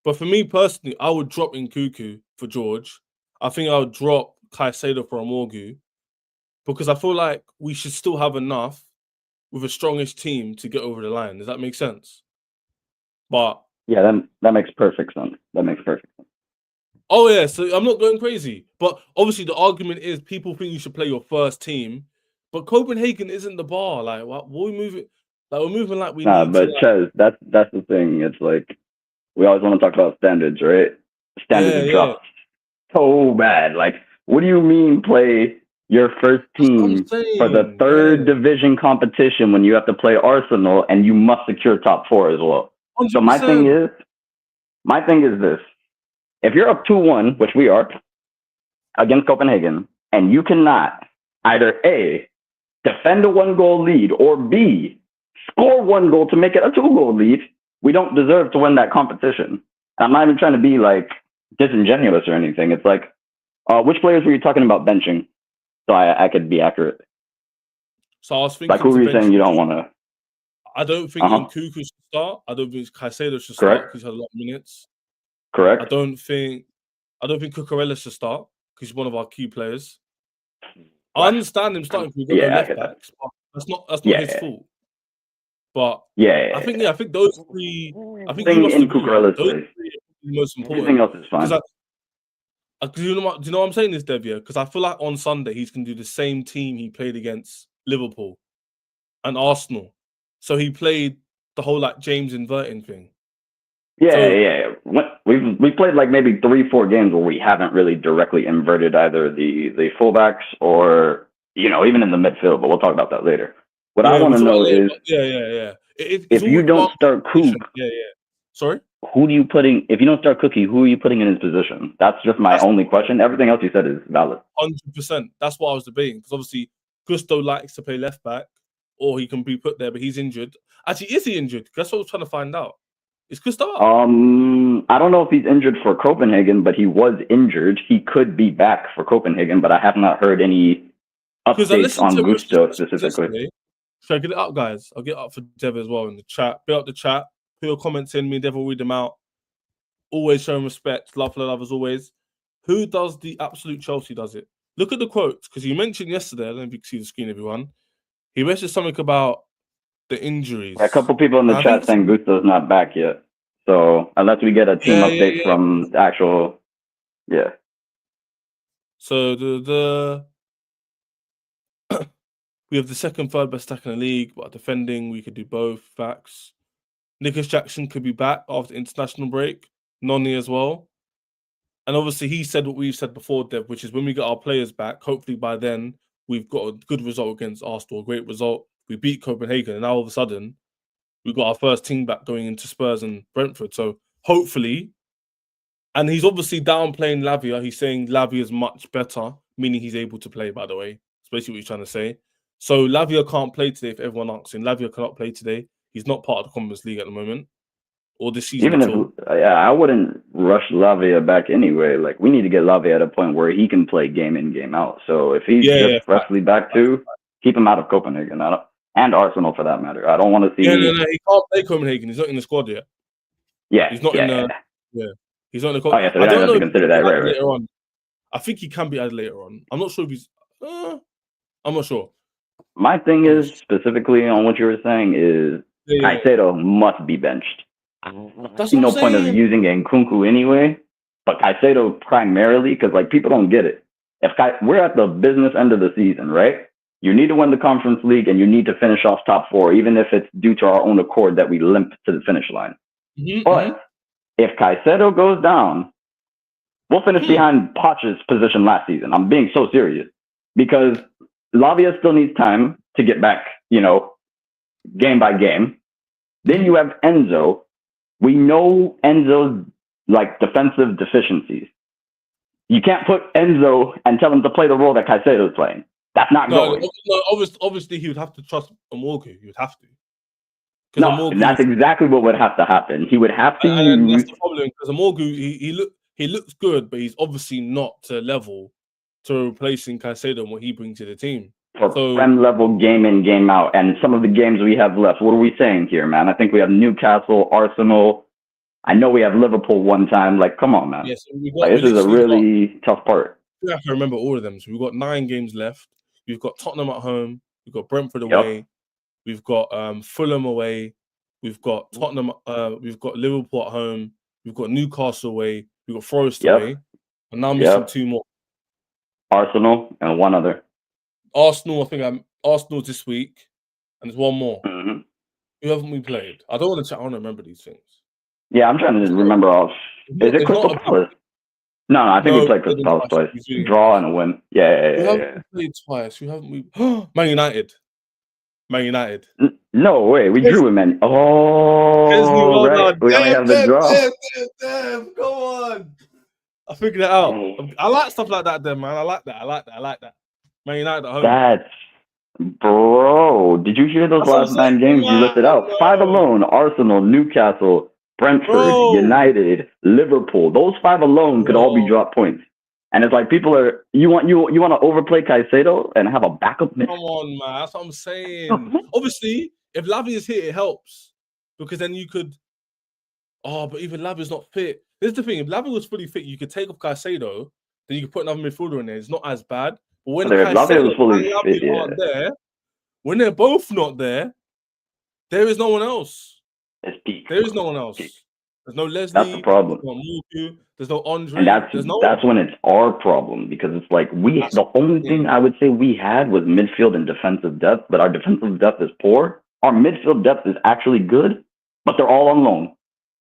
But for me personally, I would drop in Cuckoo for George. I think I would drop Caicedo for Amorgu because I feel like we should still have enough with a strongish team to get over the line. Does that make sense? But yeah, that makes perfect sense. Oh yeah, so I'm not going crazy, but obviously the argument is people think you should play your first team, but Copenhagen isn't the bar. Like, what we moving? Like we're moving like we need but to. Chez, that's the thing. It's like we always want to talk about standards, right? Standards dropped so bad. Like, what do you mean play your first team for the third division competition when you have to play Arsenal and you must secure top 4 as well? 100%. So my thing is this: if you're up 2-1, which we are against Copenhagen, and you cannot either A, defend a 1-goal lead, or B, score 1 goal to make it a 2-goal lead, we don't deserve to win that competition. I'm not even trying to be like disingenuous or anything. It's like, which players were you talking about benching? So I could be accurate. So I was thinking, like, who were you saying you don't want to? I don't think Nkunku should start. I don't think Caicedo should start because he has a lot of minutes. Correct. I don't think Cucurella should start because he's one of our key players. I understand him starting because we've got no left backs. That's not his fault. But I think those three. I think you must agree. Those three are the most important. Everything else is fine. Do you know what I'm saying this, Devia? Because I feel like on Sunday he's going to do the same team he played against Liverpool and Arsenal. So he played the whole like James inverting thing. Yeah. We played like maybe 3-4 games where we haven't really directly inverted either the fullbacks or even in the midfield. But we'll talk about that later. What I want to know is if you don't start Cook, Sorry. Who do you putting? If you don't start Cookie, who are you putting in his position? That's just my only question. Everything else you said is valid. 100%. That's what I was debating because obviously Gusto likes to play left back, or he can be put there, but he's injured. Actually, is he injured? That's what I was trying to find out. Is Gusto up? I don't know if he's injured for Copenhagen, but he was injured. He could be back for Copenhagen, but I have not heard any updates on Gusto specifically. Should I get it up, guys? I'll get it up for Dev as well in the chat. Build up the chat. Put your comments in. Me and Dev will read them out. Always showing respect. Love for love as always. Who does the absolute Chelsea does it? Look at the quotes, because you mentioned yesterday, I don't know if you can see the screen, everyone. He mentioned something about the injuries. A couple people in the chat saying Gusto's not back yet. So unless we get a team update from the actual, So the we have the second, third best stack in the league, but defending we could do both. Facts. Nicholas Jackson could be back after international break. Noni as well. And obviously he said what we've said before, Dev, which is when we get our players back, hopefully by then we've got a good result against Arsenal, a great result. We beat Copenhagen, and now all of a sudden we've got our first team back going into Spurs and Brentford. So hopefully, and he's obviously downplaying Lavia. He's saying Lavia is much better, meaning he's able to play, by the way. That's basically what he's trying to say. So Lavia can't play today if everyone asks him. Lavia cannot play today. He's not part of the Conference League at the moment. Or this season. Even if I wouldn't rush Lavia back anyway. Like, we need to get Lavia at a point where he can play game in, game out. So if he's just freshly back too, keep him out of Copenhagen. And Arsenal for that matter. I don't want to see. No, he can't play Copenhagen. He's not in the squad yet. Yeah, he's not in the. Yeah, He's on the Oh, yeah, so I we don't don't have know to if he consider can be that. Right, added right. later on. I think he can be added later on. I'm not sure if he's. I'm not sure. My thing I'm not is, sure. specifically on what you were saying, is Yeah. Caicedo must be benched. I That's see what I'm no point of saying. using Nkunku anyway, but Caicedo primarily, because like people don't get it. We're at the business end of the season, right? You need to win the Conference League and you need to finish off top four, even if it's due to our own accord that we limp to the finish line. But if Caicedo goes down, we'll finish behind Poch's position last season. I'm being so serious because Lavia still needs time to get back, game by game. Then you have Enzo. We know Enzo's like defensive deficiencies. You can't put Enzo and tell him to play the role that Caicedo is playing. That's not going. No, obviously he would have to trust Amorgu. He would have to. No, that's exactly what would have to happen. He would have to and use. that's the problem because Amorgu, he looks good, but he's obviously not to level to replacing Caicedo and what he brings to the team. For Prem level game in, game out, and some of the games we have left. What are we saying here, man? I think we have Newcastle, Arsenal. I know we have Liverpool one time. Like, come on, man. Yes, this is a really tough part. We have to remember all of them. So we've got 9 games left. We've got Tottenham at home. We've got Brentford away. Yep. We've got Fulham away. We've got Tottenham. We've got Liverpool at home. We've got Newcastle away. We've got Forest away. And now I'm missing 2 more. Arsenal and one other. Arsenal, I think Arsenal's this week, and there's one more. Mm-hmm. Who haven't we played? I don't want to check. I want to remember these things. Yeah, I'm trying to remember off. Is it Crystal Palace? No, I think we played Crystal Palace twice. Draw and a win. Yeah. Who haven't we played twice? Who haven't we? Man United. Man United. No way. We drew him, man. Oh, right. We only have the draw. Damn. Come on. I figured it out. I like stuff like that, then, man. I like that. Man United at home. Bro, did you hear those last 9 games you listed out? 5 alone. Arsenal, Newcastle, Brentford, United, Liverpool. Those 5 alone could all be drop points. And it's like people are you want to overplay Caicedo and have a backup mid? Come on, man. That's what I'm saying. Obviously, if Lavia is here, it helps. Because then you could but even Lavia's not fit. This is the thing. If Lavia was fully fit, you could take off Caicedo, then you could put another midfielder in there. It's not as bad. But when Caicedo and Lavia aren't there, when they're both not there, there is no one else. There is no one else. There's no Leslie. That's the problem. There's no Muku, there's no Andre. And that's when it's our problem, because it's like the only thing I would say we had was midfield and defensive depth, but our defensive depth is poor. Our midfield depth is actually good, but they're all on loan.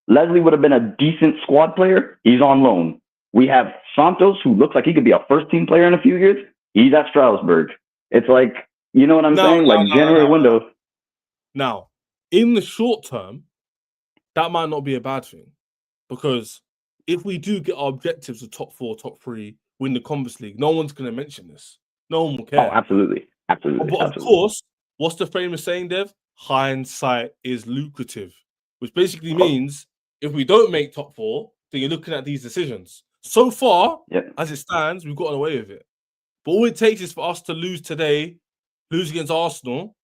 Leslie would have been a decent squad player. He's on loan. We have Santos, who looks like he could be a first-team player in a few years. He's at Strasbourg. It's like, you know what I'm saying? January window. Now, in the short term, that might not be a bad thing, because if we do get our objectives of top 4, top 3, win the Conference League, no one's going to mention this. No one will care. Oh, absolutely. But of course, what's the famous saying, Dev? Hindsight is lucrative, which basically means if we don't make top 4, then you're looking at these decisions. So far, as it stands, we've gotten away with it. But all it takes is for us to lose today, lose against Arsenal,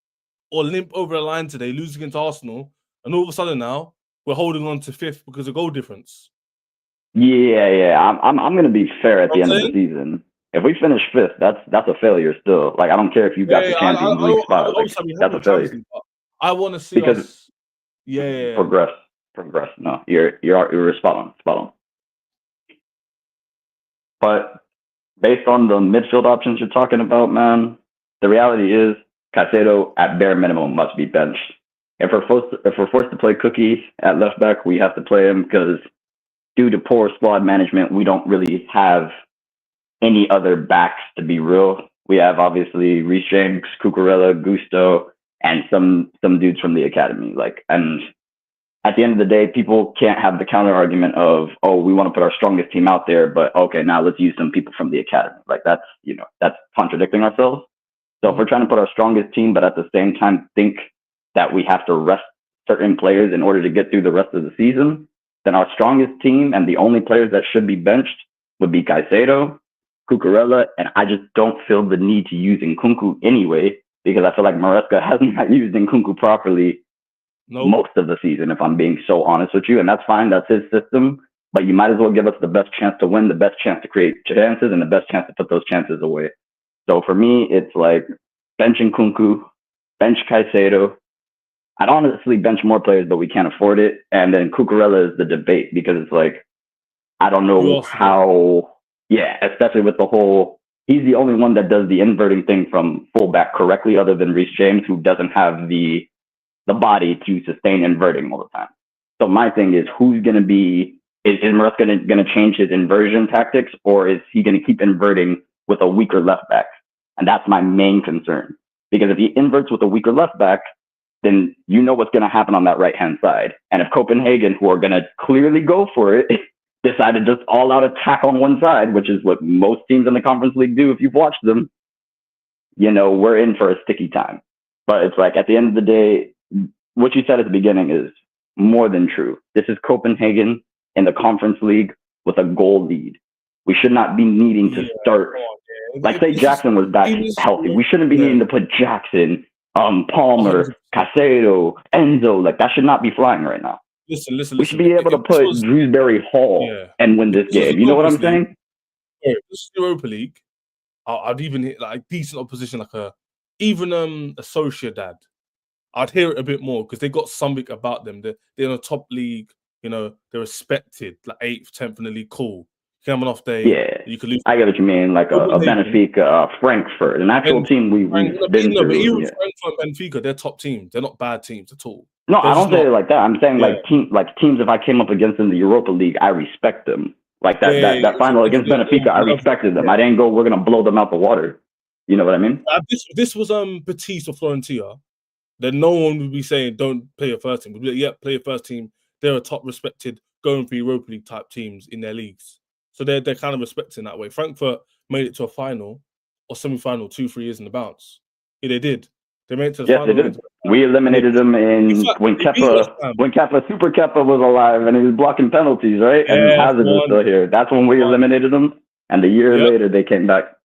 or limp over the line today, lose against Arsenal, and all of a sudden now we're holding on to 5th because of goal difference. Yeah. I'm gonna be fair at the end of the season. If we finish 5th, that's a failure still. Like, I don't care if you got the Champions League spot. That's a failure. I want to see us. Progress. No, you're spot on. But based on the midfield options you're talking about, man, the reality is Caicedo at bare minimum must be benched. If we're forced to play Cookie at left back, we have to play him, because due to poor squad management, we don't really have any other backs, to be real. We have obviously Reece James, Cucurella, Gusto, and some dudes from the academy. And at the end of the day, people can't have the counter argument of, we want to put our strongest team out there, but okay, now let's use some people from the academy. That's contradicting ourselves. So if we're trying to put our strongest team, but at the same time think that we have to rest certain players in order to get through the rest of the season, then our strongest team and the only players that should be benched would be Caicedo, Cucurella, and I just don't feel the need to use Nkunku anyway, because I feel like Maresca has not used Nkunku properly most of the season, if I'm being so honest with you. And that's fine. That's his system. but you might as well give us the best chance to win, the best chance to create chances, and the best chance to put those chances away. So for me, it's like bench Nkunku, bench Caicedo. I'd honestly bench more players, but we can't afford it. And then Cucurella is the debate because it's like, I don't know how, especially with the whole, he's the only one that does the inverting thing from fullback correctly other than Reece James, who doesn't have the body to sustain inverting all the time. So my thing is, who's going to be, is Moretz going to change his inversion tactics, or is he going to keep inverting with a weaker left back? And that's my main concern. Because if he inverts with a weaker left back, then you know what's going to happen on that right-hand side. And if Copenhagen, who are going to clearly go for it, decide to just all-out attack on one side, which is what most teams in the Conference League do if you've watched them, you know, we're in for a sticky time. But it's like, at the end of the day, what you said at the beginning is more than true. This is Copenhagen in the Conference League with a goal lead. We should not be needing to start, like say Jackson was back healthy. We shouldn't be needing to put Jackson, Palmer, Caicedo, Enzo. Like, that should not be flying right now. Listen. We should be able to put Drewsbury Hall and win this game. You know what I'm saying? Yeah, this is Europa League. I'd even hit like decent opposition, like even a Sociedad. I'd hear it a bit more because they got something about them. They're in a top league. You know, they're respected, like 8th, 10th in the league. Cool. You can have an off day. Yeah, you can lose. I get what you mean. Like a Benfica, Frankfurt, an actual team we've been through. But even Frankfurt and Benfica, they're top teams. They're not bad teams at all. No, I don't say it like that. I'm saying like teams. If I came up against in the Europa League, I respect them. Like that final against Benfica, I respected them. I didn't go, we're gonna blow them out the water. You know what I mean? This was Betis or Florentina. Then no one would be saying don't play your first team. We'd be like, yeah, play your first team. They're a top respected going for Europa League type teams in their leagues. So they're kind of respecting that way. Frankfurt made it to a final or semi-final 2-3 years in the bounce. Yeah, they did. They made it to the final. They did. We eliminated them when Kepa, Super Kepa was alive and he was blocking penalties, right? And Hazard was still here. That's when we eliminated them. And a year later, they came back.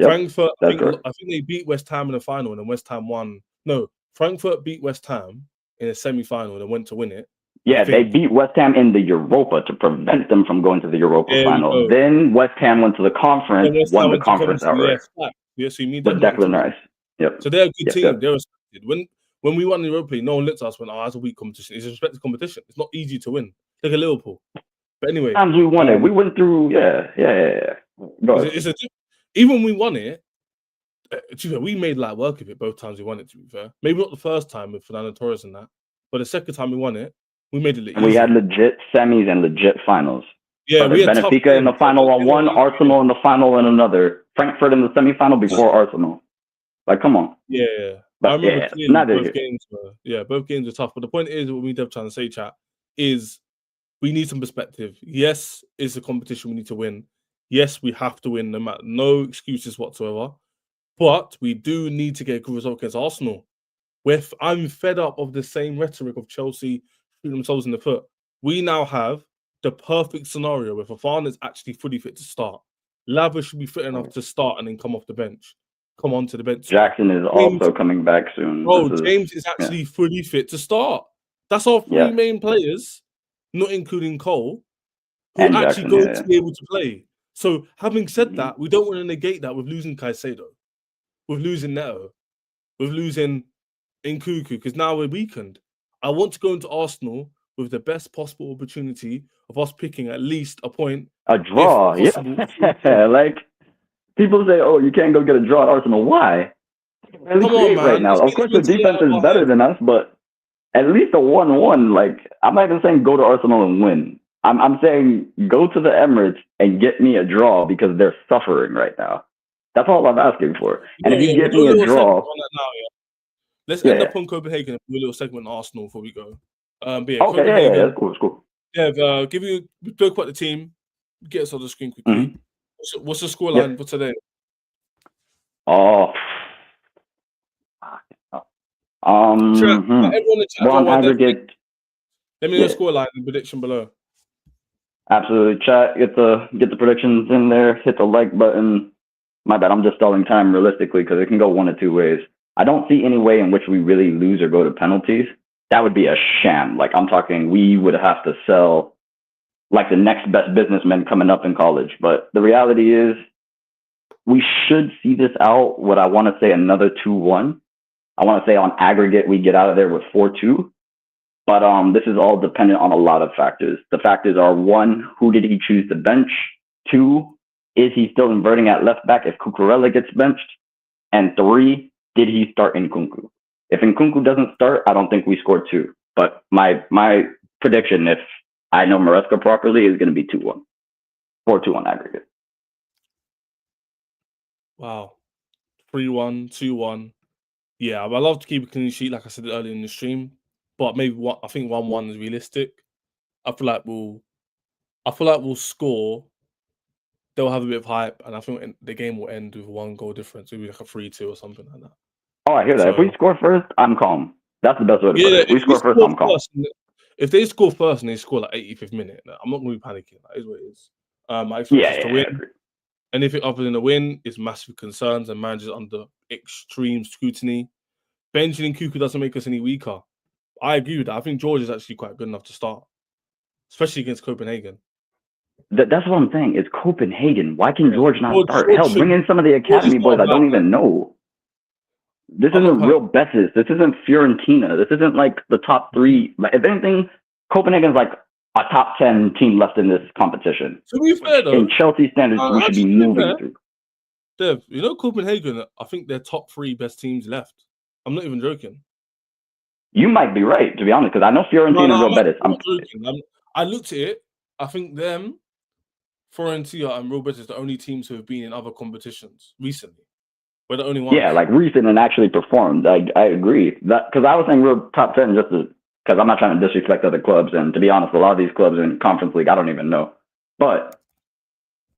Frankfurt, I think they beat West Ham in the final and then West Ham won. No, Frankfurt beat West Ham in a semi-final and went to win it. Yeah, they beat West Ham in the Europa to prevent them from going to the Europa final. Then West Ham went to the conference, won the conference outright. Yeah, so you need that. With Declan Rice. Yep. So they're a good team. They're respected. When we won the Europa League, no one looked at us and went, "Oh, that's a weak competition." It's a respected competition. It's not easy to win. Look at Liverpool. But anyway, times we won it. We went through. Even when we won it, we made light work of it both times we won it. To be fair, maybe not the first time with Fernando Torres and that, but the second time we won it, we made it. We had legit semis and legit finals. Yeah, we had Benfica in the final on one, Arsenal in the final in another, Frankfurt in the semifinal before Arsenal. Like, come on. Yeah. But I remember both games were tough. But the point is, what we are trying to say, chat, is we need some perspective. Yes, it's a competition we need to win. Yes, we have to win, no excuses whatsoever. But we do need to get a good result against Arsenal. I'm fed up of the same rhetoric of Chelsea shooting themselves in the foot. We now have the perfect scenario where Fofana is actually fully fit to start. Lava should be fit enough to start and then come off the bench. Come onto the bench. Jackson is also coming back soon. James is actually fully fit to start. That's our three main players, not including Cole, who are actually going to be able to play. So having said that, we don't want to negate that with losing Caicedo, with losing Neto, with losing Nkunku, because now we're weakened. I want to go into Arsenal with the best possible opportunity of us picking at least a point. A draw, like, people say, oh, you can't go get a draw at Arsenal. Why? Come on, man. Right now. Of course, the defense is better than us, but at least a 1-1. Like, I'm not even saying go to Arsenal and win. I'm saying go to the Emirates and get me a draw because they're suffering right now. That's all I'm asking for. And if you get me a draw... Let's end up on Copenhagen and do a little segment on Arsenal before we go. That's cool. That's cool. Yeah, talk about the team. Get us on the screen quickly. Mm-hmm. What's the scoreline for today? Everyone on aggregate. Let me know the scoreline and prediction below. Absolutely, chat. Get the predictions in there. Hit the like button. My bad. I'm just stalling time realistically because it can go one of two ways. I don't see any way in which we really lose or go to penalties. That would be a sham. Like, I'm talking, we would have to sell like the next best businessman coming up in college. But the reality is, we should see this out. What I want to say, another 2-1. I want to say on aggregate, we get out of there with 4-2. But this is all dependent on a lot of factors. The factors are: one, who did he choose to bench? Two, is he still inverting at left back if Cucurella gets benched? And three, did he start Nkunku? If Nkunku doesn't start, I don't think we score 2. But my prediction, if I know Maresca properly, is going to be 2-1. 4-2 on aggregate. Wow. 3-1, 2-1. Yeah, I love to keep a clean sheet, like I said earlier in the stream. But maybe I think 1-1 is realistic. I feel like we'll score. They'll have a bit of hype, and I think the game will end with 1 goal difference, maybe like a 3-2 or something like that. Oh, I hear that. If we score first, I'm calm. That's the best way to put it. If we score first, I'm calm. If they score first and they score like 85th minute, I'm not going to be panicking. That is what it is. I expect us to win. Anything other than a win is massive concerns, and managers under extreme scrutiny. Benching Nkunku doesn't make us any weaker. I agree with that. I think George is actually quite good enough to start, especially against Copenhagen. That's what I'm saying. It's Copenhagen. Why can George not start? Hell, bring in some of the academy boys I don't even know. This isn't real Betis. This isn't Fiorentina. This isn't like the top 3. Like, if anything, Copenhagen's like a top 10 team left in this competition. To be fair, though, in Chelsea standards, we should be moving through. Dev, you know Copenhagen, I think they're top 3 best teams left. I'm not even joking. You might be right, to be honest, because I know Fiorentina is real Betis. I'm joking. I looked at it. I think them, Fiorentina, and Real Betis are the only teams who have been in other competitions recently. We're the only ones. Yeah, like recent and actually performed. I agree. That because I was saying real top 10 just because I'm not trying to disrespect other clubs. And to be honest, a lot of these clubs in Conference League, I don't even know. But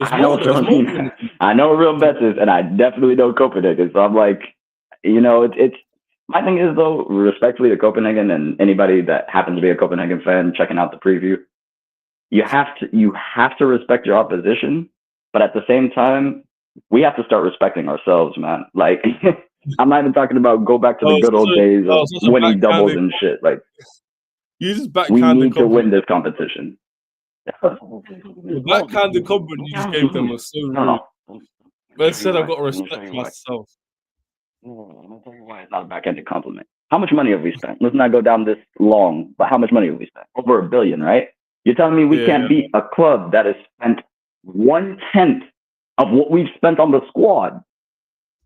I know Fiorentina. I know Real Betis, and I definitely know Copenhagen. So I'm like, it's my thing is, though, respectfully to Copenhagen and anybody that happens to be a Copenhagen fan checking out the preview, you have to respect your opposition, but at the same time, we have to start respecting ourselves, man. Like, I'm not even talking about go back to the good old days of winning doubles and shit. Like, we need to win this competition. The backhanded compliment you just gave them was so rude. But said I've got to respect myself. I'll tell you why it's not a backhanded compliment. How much money have we spent? Let's not go down this long, but how much money have we spent? Over $1 billion, right? You're telling me we can't beat a club that has spent 1/10 of what we've spent on the squad?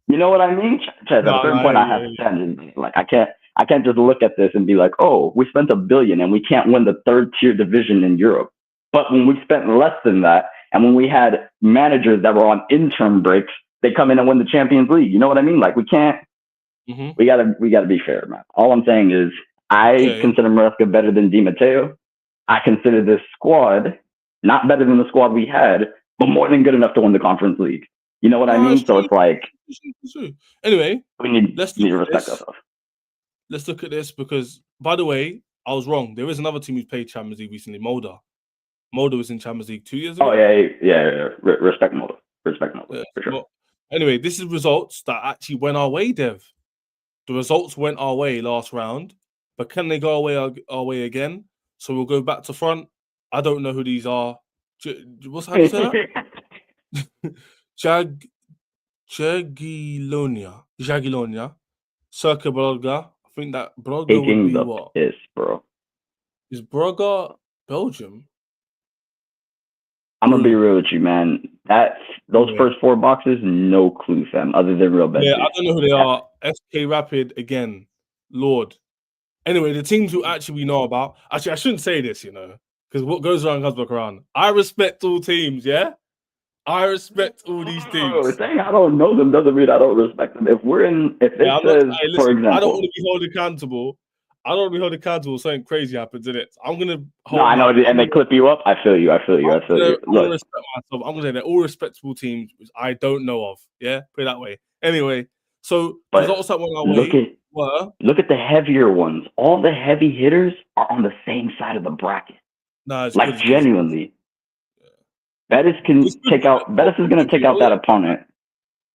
You know what I mean? At a certain point, I have to stand. Like, I can't just look at this and be like, oh, we spent $1 billion and we can't win the 3rd tier division in Europe. But when we spent less than that, and when we had managers that were on interim breaks, they come in and win the Champions League. You know what I mean? Like, we can't. We gotta be fair, man. All I'm saying is, I consider Maresca better than Di Matteo. I consider this squad not better than the squad we had, but more than good enough to win the Conference League. You know what I mean? So it's like, anyway, we need to respect ourselves. Let's look at this because, by the way, I was wrong. There is another team who's played Champions League recently, Molde. Molde was in Champions League 2 years ago. Oh, yeah. Respect Molde. For sure. Well, anyway, this is results that actually went our way, Dev. The results went our way last round, but can they go our way again? So we'll go back to front. I don't know who these are. What's how do you say that? Jagiellonia. Circa Braga. I think that Braga would be what? Yes, bro. Is Braga Belgium? I'm gonna be real with you, man. Those first 4 boxes, no clue, fam. Other than Real Betis. Yeah, I don't know who they are. SK Rapid again, Lord. Anyway, the teams who actually we know about. Actually, I shouldn't say this, because what goes around comes back around. I respect all teams, yeah. I respect all these teams. Saying I don't know them doesn't mean I don't respect them. If it says, for example, I don't want to be held accountable. I don't want to be held accountable if something crazy happens in it. I'm gonna hold. No, I know, and they clip you up. I feel you. I'm gonna respect myself. I'm gonna say they're all respectable teams, which I don't know of. Yeah, put it that way. Anyway, so results that went our way look at the heavier ones. All the heavy hitters are on the same side of the bracket. No, like genuinely. Betis is going to take out that opponent.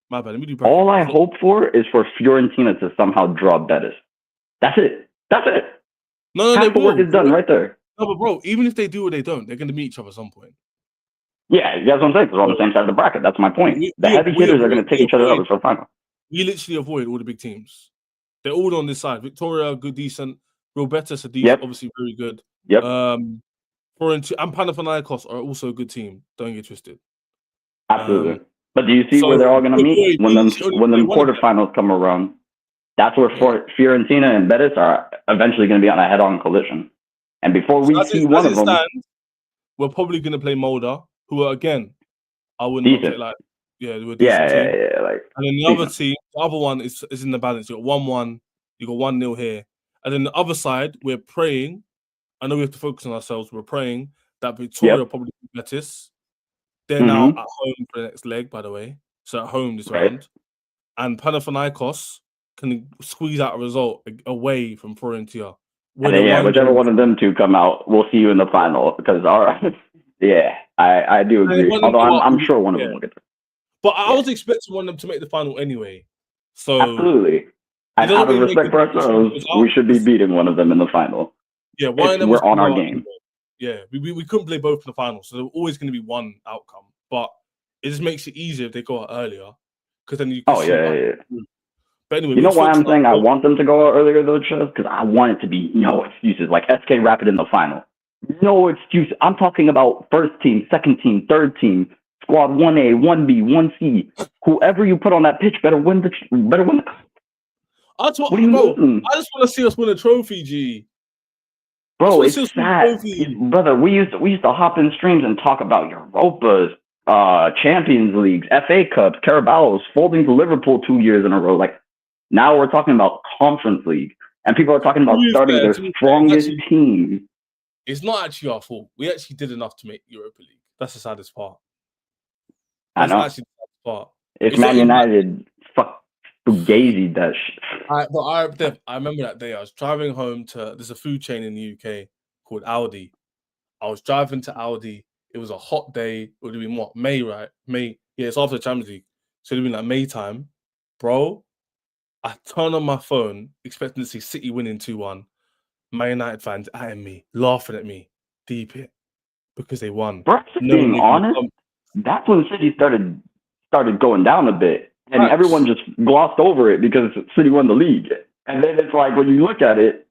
My bad. Let me do all I hope for is for Fiorentina to somehow draw Betis. That's it. No, half the work is done right there. No, but bro, even if they do or they don't, they're going to meet each other at some point. Yeah, that's what I'm saying. Because we're on the same side of the bracket. That's my point. The heavy hitters are going to take each other out for the final. We literally avoid all the big teams. They're all on this side. Victoria, good, decent. Real Betis are decent, obviously very good. Yep. Fiorentina and Panathinaikos are also a good team. Don't get twisted. Absolutely. But do you see where they're all going to meet when them quarterfinals come around? That's where Fiorentina and Betis are eventually going to be on a head-on collision. And before we see one of them, we're probably going to play Molde, who are again, I wouldn't say like, yeah, they were decent team. Like, and then the other team, the other one is in the balance. You got 1-1, you got 1-0 here, and then the other side, we're praying. I know we have to focus on ourselves. We're praying that Victoria probably Betis. They're now at home for the next leg, by the way. So at home this round, and Panathinaikos can squeeze out a result away from Fiorentina. Whichever one of them two come out, we'll see you in the final. Because I do agree. Although I'm sure one of them will get there. But I was expecting one of them to make the final anyway. So absolutely. And out of respect for ourselves, we should be beating one of them in the final. Yeah, one of them we're on our game. Yeah, we couldn't play both in the final, so there's always going to be one outcome. But it just makes it easier if they go out earlier, because then you can see. But anyway, you know why I'm saying I want them to go out earlier though, Chaz? Because I want it to be no excuses, like SK Rapid in the final. No excuse. I'm talking about first team, second team, third team, squad 1A, 1B, 1C. Whoever you put on that pitch better win the. What do you mean? I just want to see us win a trophy, G. Bro, it's sad, brother. We used to hop in streams and talk about Europas, Champions Leagues, FA Cups, Carabaos, folding to Liverpool 2 years in a row. Like now we're talking about Conference League, and people are talking about starting their strongest team. It's not actually our fault. We actually did enough to make Europa League. That's the saddest part. That's I know. Actually the saddest part. It's Man United. Fuck. Fugazi that shit. I remember that day. I was driving home there's a food chain in the UK called Aldi. I was driving to Aldi. It was a hot day. It would have been what? May, right? May. Yeah, it's after the Champions League. So it would have been like May time. Bro, I turned on my phone expecting to see City winning 2-1. Man United fans at me, laughing at me, deep it, because they won. Bro, being honest, that's when City started going down a bit. And everyone just glossed over it because City won the league. And then it's like, when you look at it,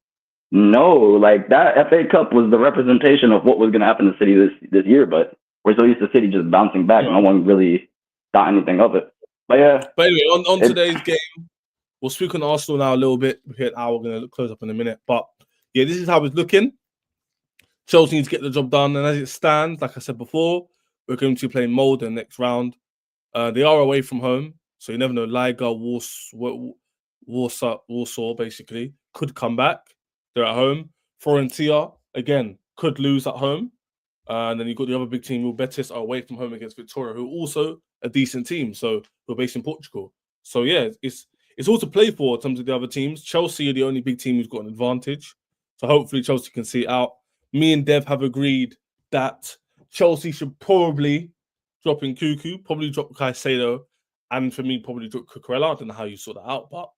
no, like that FA Cup was the representation of what was going to happen to City this year. But we're so used to City just bouncing back. No one really thought anything of it. But yeah. But anyway, on today's game, we'll speak on Arsenal now a little bit. We're here at hour. We're going to close up in a minute. But yeah, this is how it's looking. Chelsea needs to get the job done. And as it stands, like I said before, we're going to play Molde next round. They are away from home. So you never know. Liga, Warsaw, basically, could come back. They're at home. Fiorentina, again, could lose at home. And then you've got the other big team, Real Betis, are away from home against Victoria, who are also a decent team. So we're based in Portugal. So yeah, it's all to play for in terms of the other teams. Chelsea are the only big team who's got an advantage. So hopefully Chelsea can see it out. Me and Dev have agreed that Chelsea should probably drop in Cuckoo, probably drop Caicedo, and for me, probably drop Cucurella. I don't know how you sort that out, but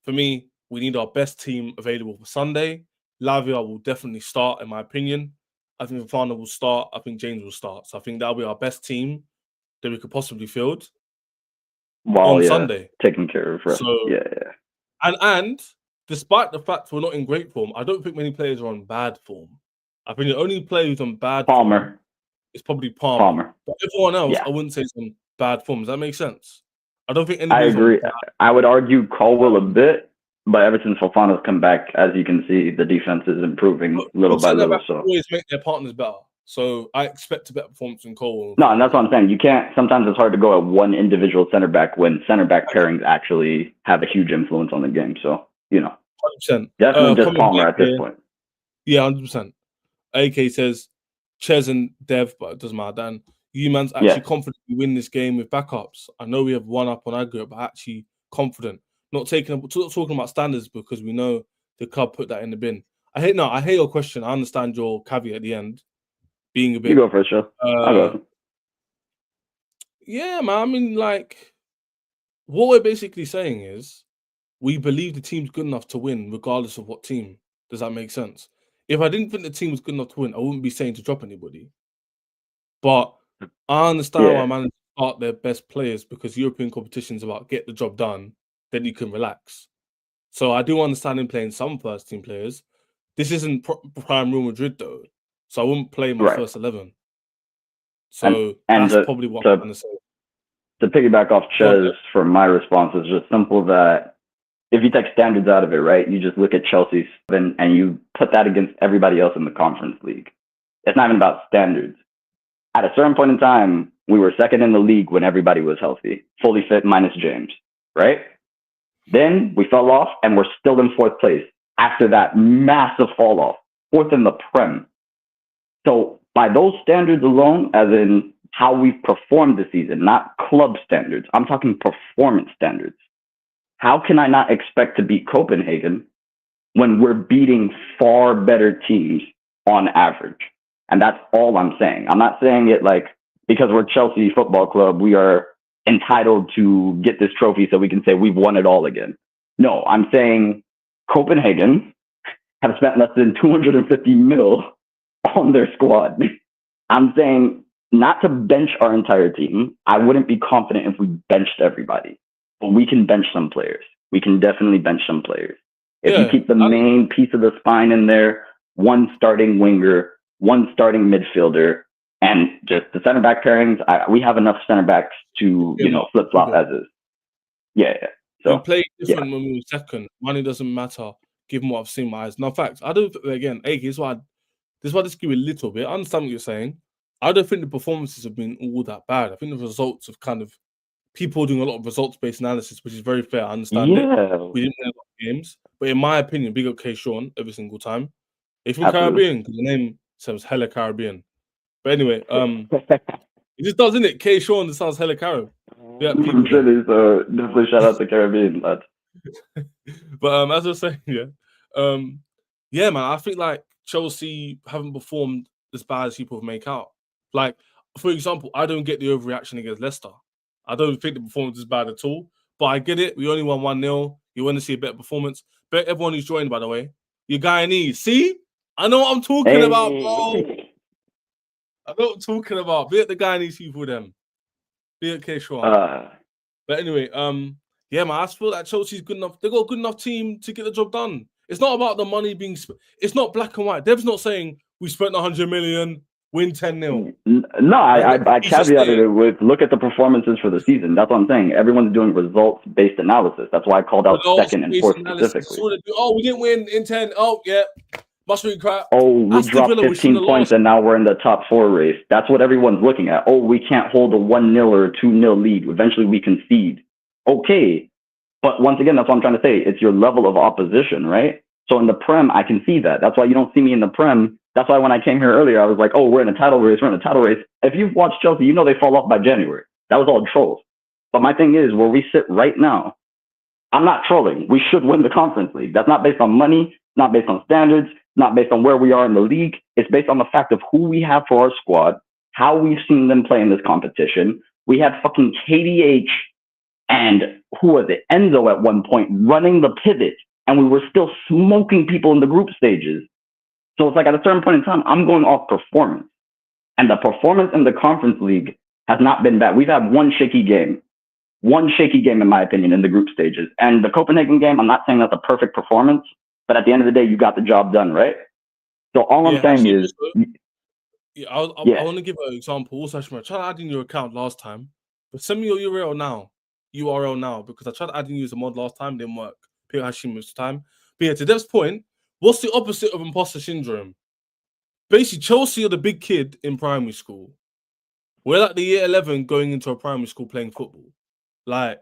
for me, we need our best team available for Sunday. Lavia will definitely start, in my opinion. I think Fafana will start. I think James will start. So I think that'll be our best team that we could possibly field on Sunday. Taking care of us. So, And despite the fact we're not in great form, I don't think many players are on bad form. I think the only player who's on bad form is probably Palmer. But everyone else, I wouldn't say it's on bad form. Does that make sense? I don't think I agree. I would argue Colwell a bit, but ever since Fofana's come back, as you can see, the defense is improving little by little. So always make their partners better. So I expect a better performance in Colwell. No, and that's what I'm saying. You can't. Sometimes it's hard to go at one individual center back when center back pairings actually have a huge influence on the game. So 100%. Definitely just Palmer at this point. Yeah, 100%. AK says Ches and Dev, but it doesn't matter. Dan, you man's actually confident we win this game with backups. I know we have one up on aggregate, but actually confident. Not talking about standards because we know the club put that in the bin. I hate your question. I understand your caveat at the end, being a bit. You go for it, sure. I'll go. Yeah, man. I mean, like, what we're basically saying is we believe the team's good enough to win, regardless of what team. Does that make sense? if I didn't think the team was good enough to win, I wouldn't be saying to drop anybody. But I understand why managers start their best players because European competition is about get the job done, then you can relax. So I do understand him playing some first team players. This isn't prime Real Madrid though, so I wouldn't play my first 11. So that's probably what I'm going to say. To piggyback off Ches for my response is just simple that if you take standards out of it, right, you just look at Chelsea's and you put that against everybody else in the Conference League. It's not even about standards. At a certain point in time, we were second in the league when everybody was healthy, fully fit minus James, right? Then we fell off and we're still in fourth place after that massive fall off, fourth in the Prem. So by those standards alone, as in how we've performed this season, not club standards, I'm talking performance standards. How can I not expect to beat Copenhagen when we're beating far better teams on average? And that's all I'm saying. I'm not saying it like because we're Chelsea Football Club, we are entitled to get this trophy so we can say we've won it all again. No, I'm saying Copenhagen have spent less than 250 mil on their squad. I'm saying not to bench our entire team. I wouldn't be confident if we benched everybody, but we can bench some players. We can definitely bench some players. If you keep the main piece of the spine in there, one starting winger, one starting midfielder, and just the center back pairings, we have enough center backs to, flip flop as is. Yeah. So we played different when we were second. Money doesn't matter, given what I've seen with my eyes. No, facts. I don't, again, this is why I disagree a little bit. I understand what you're saying. I don't think the performances have been all that bad. I think the results have kind of people doing a lot of results-based analysis, which is very fair. I understand it. We didn't win a lot of games, but in my opinion, big up K Sean every single time. If you're Caribbean, because the name sounds hella Caribbean. But anyway, it just does, isn't it? K Sean, it sounds hella Caribbean. Yeah, people so definitely shout out to Caribbean lads. But as I was saying, yeah, man, I think like Chelsea haven't performed as bad as people make out. Like, for example, I don't get the overreaction against Leicester. I don't think the performance is bad at all. But I get it. We only won 1-0. You want to see a better performance. But everyone who's joined, by the way, you Guyanese. See? I know what I'm talking about, bro. I know what I'm talking about. Be at the Guyanese people, them. Be at K-Shawn. But anyway, yeah, man, I feel like Chelsea's good enough. They got a good enough team to get the job done. It's not about the money being spent. It's not black and white. Dev's not saying we spent 100 million, win 10-0. No, I caveated it with look at the performances for the season. That's what I'm saying. Everyone's doing results-based analysis. That's why I called out second and fourth specifically. Oh, we didn't win in 10. Oh, yeah. Must be crap. Oh, we dropped 15 points and now we're in the top 4 race. That's what everyone's looking at. Oh, we can't hold a 1-0 or a 2-0 lead. Eventually we concede. Okay. But once again, that's what I'm trying to say. It's your level of opposition, right? So in the Prem, I can see that. That's why you don't see me in the Prem. That's why when I came here earlier, I was like, oh, we're in a title race. We're in a title race. If you've watched Chelsea, you know they fall off by January. That was all trolls. But my thing is, where we sit right now, I'm not trolling. We should win the Conference League. That's not based on money, not based on standards, not based on where we are in the league. It's based on the fact of who we have for our squad, how we've seen them play in this competition. We had fucking KDH and who was it? Enzo at one point running the pivot, and we were still smoking people in the group stages. So it's like at a certain point in time, I'm going off performance. And the performance in the Conference League has not been bad. We've had one shaky game, in my opinion, in the group stages. And the Copenhagen game, I'm not saying that's a perfect performance, but at the end of the day, you got the job done, right? So all I'm saying is... I want to give an example. Also, I tried to add in your account last time, but send me your URL now, because I tried to add in you as a mod last time, didn't work. Peter Hashim this time. But yeah, to Dev's point, what's the opposite of imposter syndrome? Basically, Chelsea are the big kid in primary school. We're like the year 11 going into a primary school playing football. Like,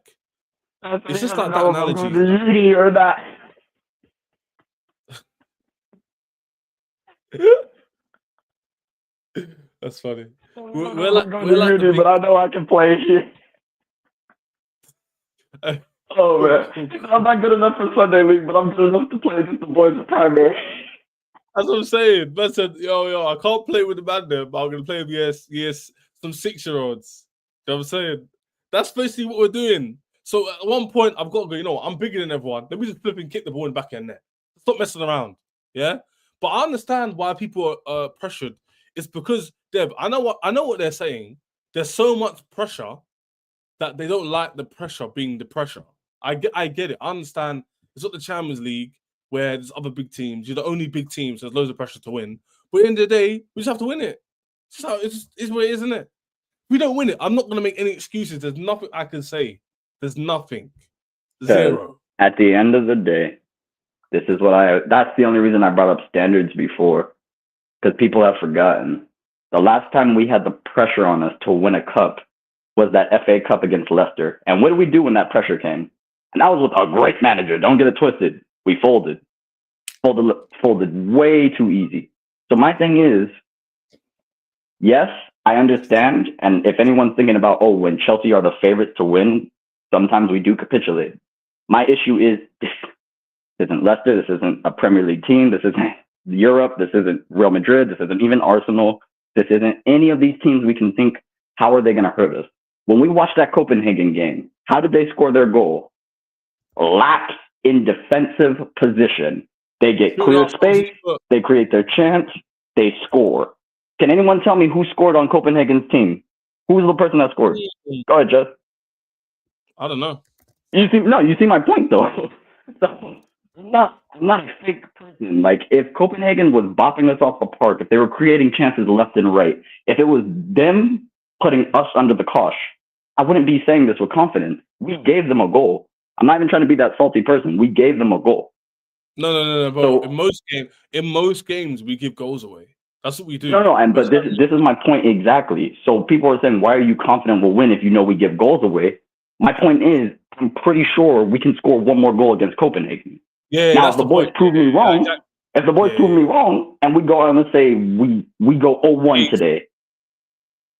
it's just like that analogy. Or that. That's funny. We're like the but I know I can play here. Oh man, I'm not good enough for Sunday League, but I'm good enough to play against the boys in primary. That's what I'm saying. Man said, yo, I can't play with the man there, but I'm gonna play with some 6-year-olds. You know what I'm saying? That's basically what we're doing. So at one point, I've got to go, I'm bigger than everyone. Let me just flip and kick the ball in the back end net. Stop messing around. Yeah? But I understand why people are pressured. It's because Deb, I know what they're saying. There's so much pressure that they don't like the pressure being the pressure. I get it. I understand. It's not the Champions League where there's other big teams. You're the only big team, so there's loads of pressure to win. But at the end of the day, we just have to win it. It's what it is, isn't it? We don't win it. I'm not gonna make any excuses. There's nothing I can say. There's nothing. Zero. At the end of the day, that's the only reason I brought up standards before, because people have forgotten. The last time we had the pressure on us to win a cup was that FA Cup against Leicester. And what did we do when that pressure came? And that was with a great manager. Don't get it twisted. We folded way too easy. So my thing is, yes, I understand. And if anyone's thinking about, when Chelsea are the favorites to win, sometimes we do capitulate. My issue is this isn't Leicester. This isn't a Premier League team. This isn't Europe. This isn't Real Madrid. This isn't even Arsenal. This isn't any of these teams we can think, how are they going to hurt us? When we watched that Copenhagen game, how did they score their goal? Lapse in defensive position. They get clear space. They create their chance. They score. Can anyone tell me who scored on Copenhagen's team? Who was the person that scored? Go ahead, Jeff. I don't know. You see my point though. So I'm not a fake person. Like, if Copenhagen was bopping us off the park, if they were creating chances left and right, if it was them putting us under the cosh, I wouldn't be saying this with confidence. We gave them a goal. I'm not even trying to be that salty person. We gave them a goal. No, bro. So, in most games, we give goals away. That's what we do. But this is my point exactly. So people are saying, why are you confident we'll win if you know we give goals away? My point is, I'm pretty sure we can score one more goal against Copenhagen. Yeah. Now, if the boys prove me wrong, and we go on and say we go 0-1 today,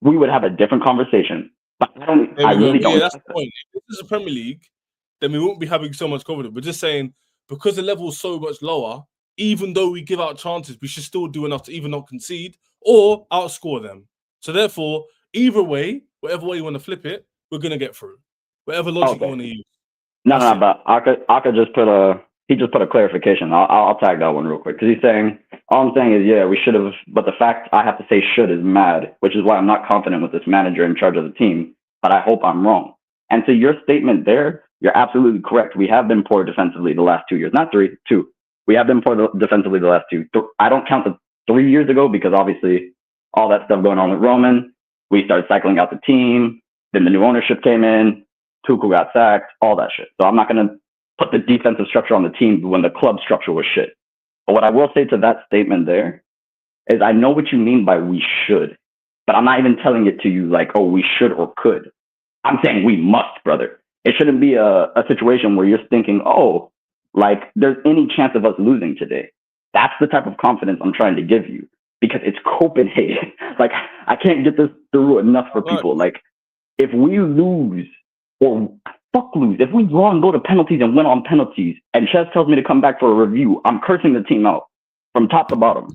we would have a different conversation. But I really don't. That's the point. If this is a Premier League, then we won't be having so much confidence. We're just saying, because the level is so much lower, even though we give out chances, we should still do enough to either not concede or outscore them. So therefore, either way, whatever way you want to flip it, we're going to get through. Whatever logic you want to use. But Aka just put a clarification. I'll tag that one real quick, because he's saying, all I'm saying is, yeah, we should have, but the fact I have to say should is mad, which is why I'm not confident with this manager in charge of the team, but I hope I'm wrong. And to your statement there, you're absolutely correct. We have been poor defensively the last 2 years, not 3, 2. We have been poor defensively the last 2. I don't count the 3 years ago, because obviously all that stuff going on with Roman, we started cycling out the team, then the new ownership came in, Tuchel got sacked, all that shit. So I'm not going to put the defensive structure on the team when the club structure was shit. But what I will say to that statement there is, I know what you mean by we should, but I'm not even telling it to you like, we should or could. I'm saying we must, brother. It shouldn't be a situation where you're thinking, like there's any chance of us losing today. That's the type of confidence I'm trying to give you, because it's Copenhagen. Like, I can't get this through enough for people. Like, if we lose, or lose, if we draw and go to penalties and win on penalties, and Ches tells me to come back for a review, I'm cursing the team out from top to bottom,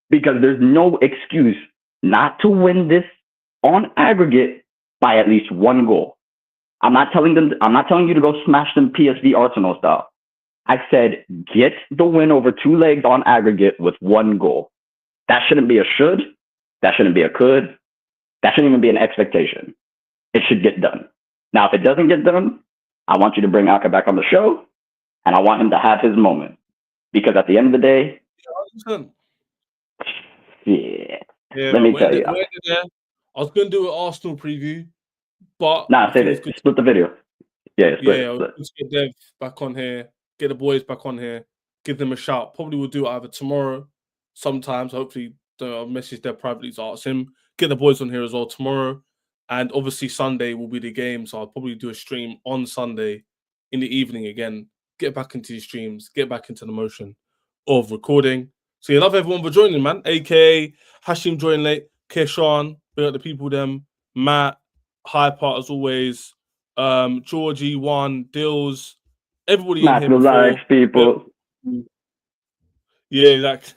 because there's no excuse not to win this on aggregate by at least 1 goal. I'm not telling you to go smash them PSV Arsenal style. I said, get the win over 2 legs on aggregate with 1 goal. That shouldn't be a should. That shouldn't be a could. That shouldn't even be an expectation. It should get done. Now, if it doesn't get done, I want you to bring Aka back on the show, and I want him to have his moment. Because at the end of the day, let me tell you. I was going to do an Arsenal preview, but... say this. Split the video. Yeah, let's get Dev back on here, get the boys back on here, give them a shout. Probably we'll do it either tomorrow, sometimes. Hopefully, I'll message Dev privately to ask him. Get the boys on here as well tomorrow. And obviously Sunday will be the game, so I'll probably do a stream on Sunday in the evening again. Get back into the streams, get back into the motion of recording. So love everyone for joining, man. AKA Hashim joined late, Keshawn, we got the people them, Matt, Hyper as always, Georgie, Juan, Dills, everybody in here. Likes people. Yeah, exactly.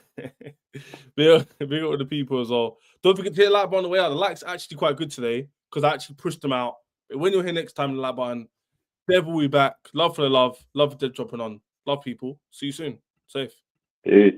Big up the people as well. Don't forget to hit the like button on the way out. The likes are actually quite good today, because I actually pushed them out. But when you're here next time, the like button. Dev will be back. Love for the love. Love for Dev dropping on. Love people. See you soon. Safe. Peace.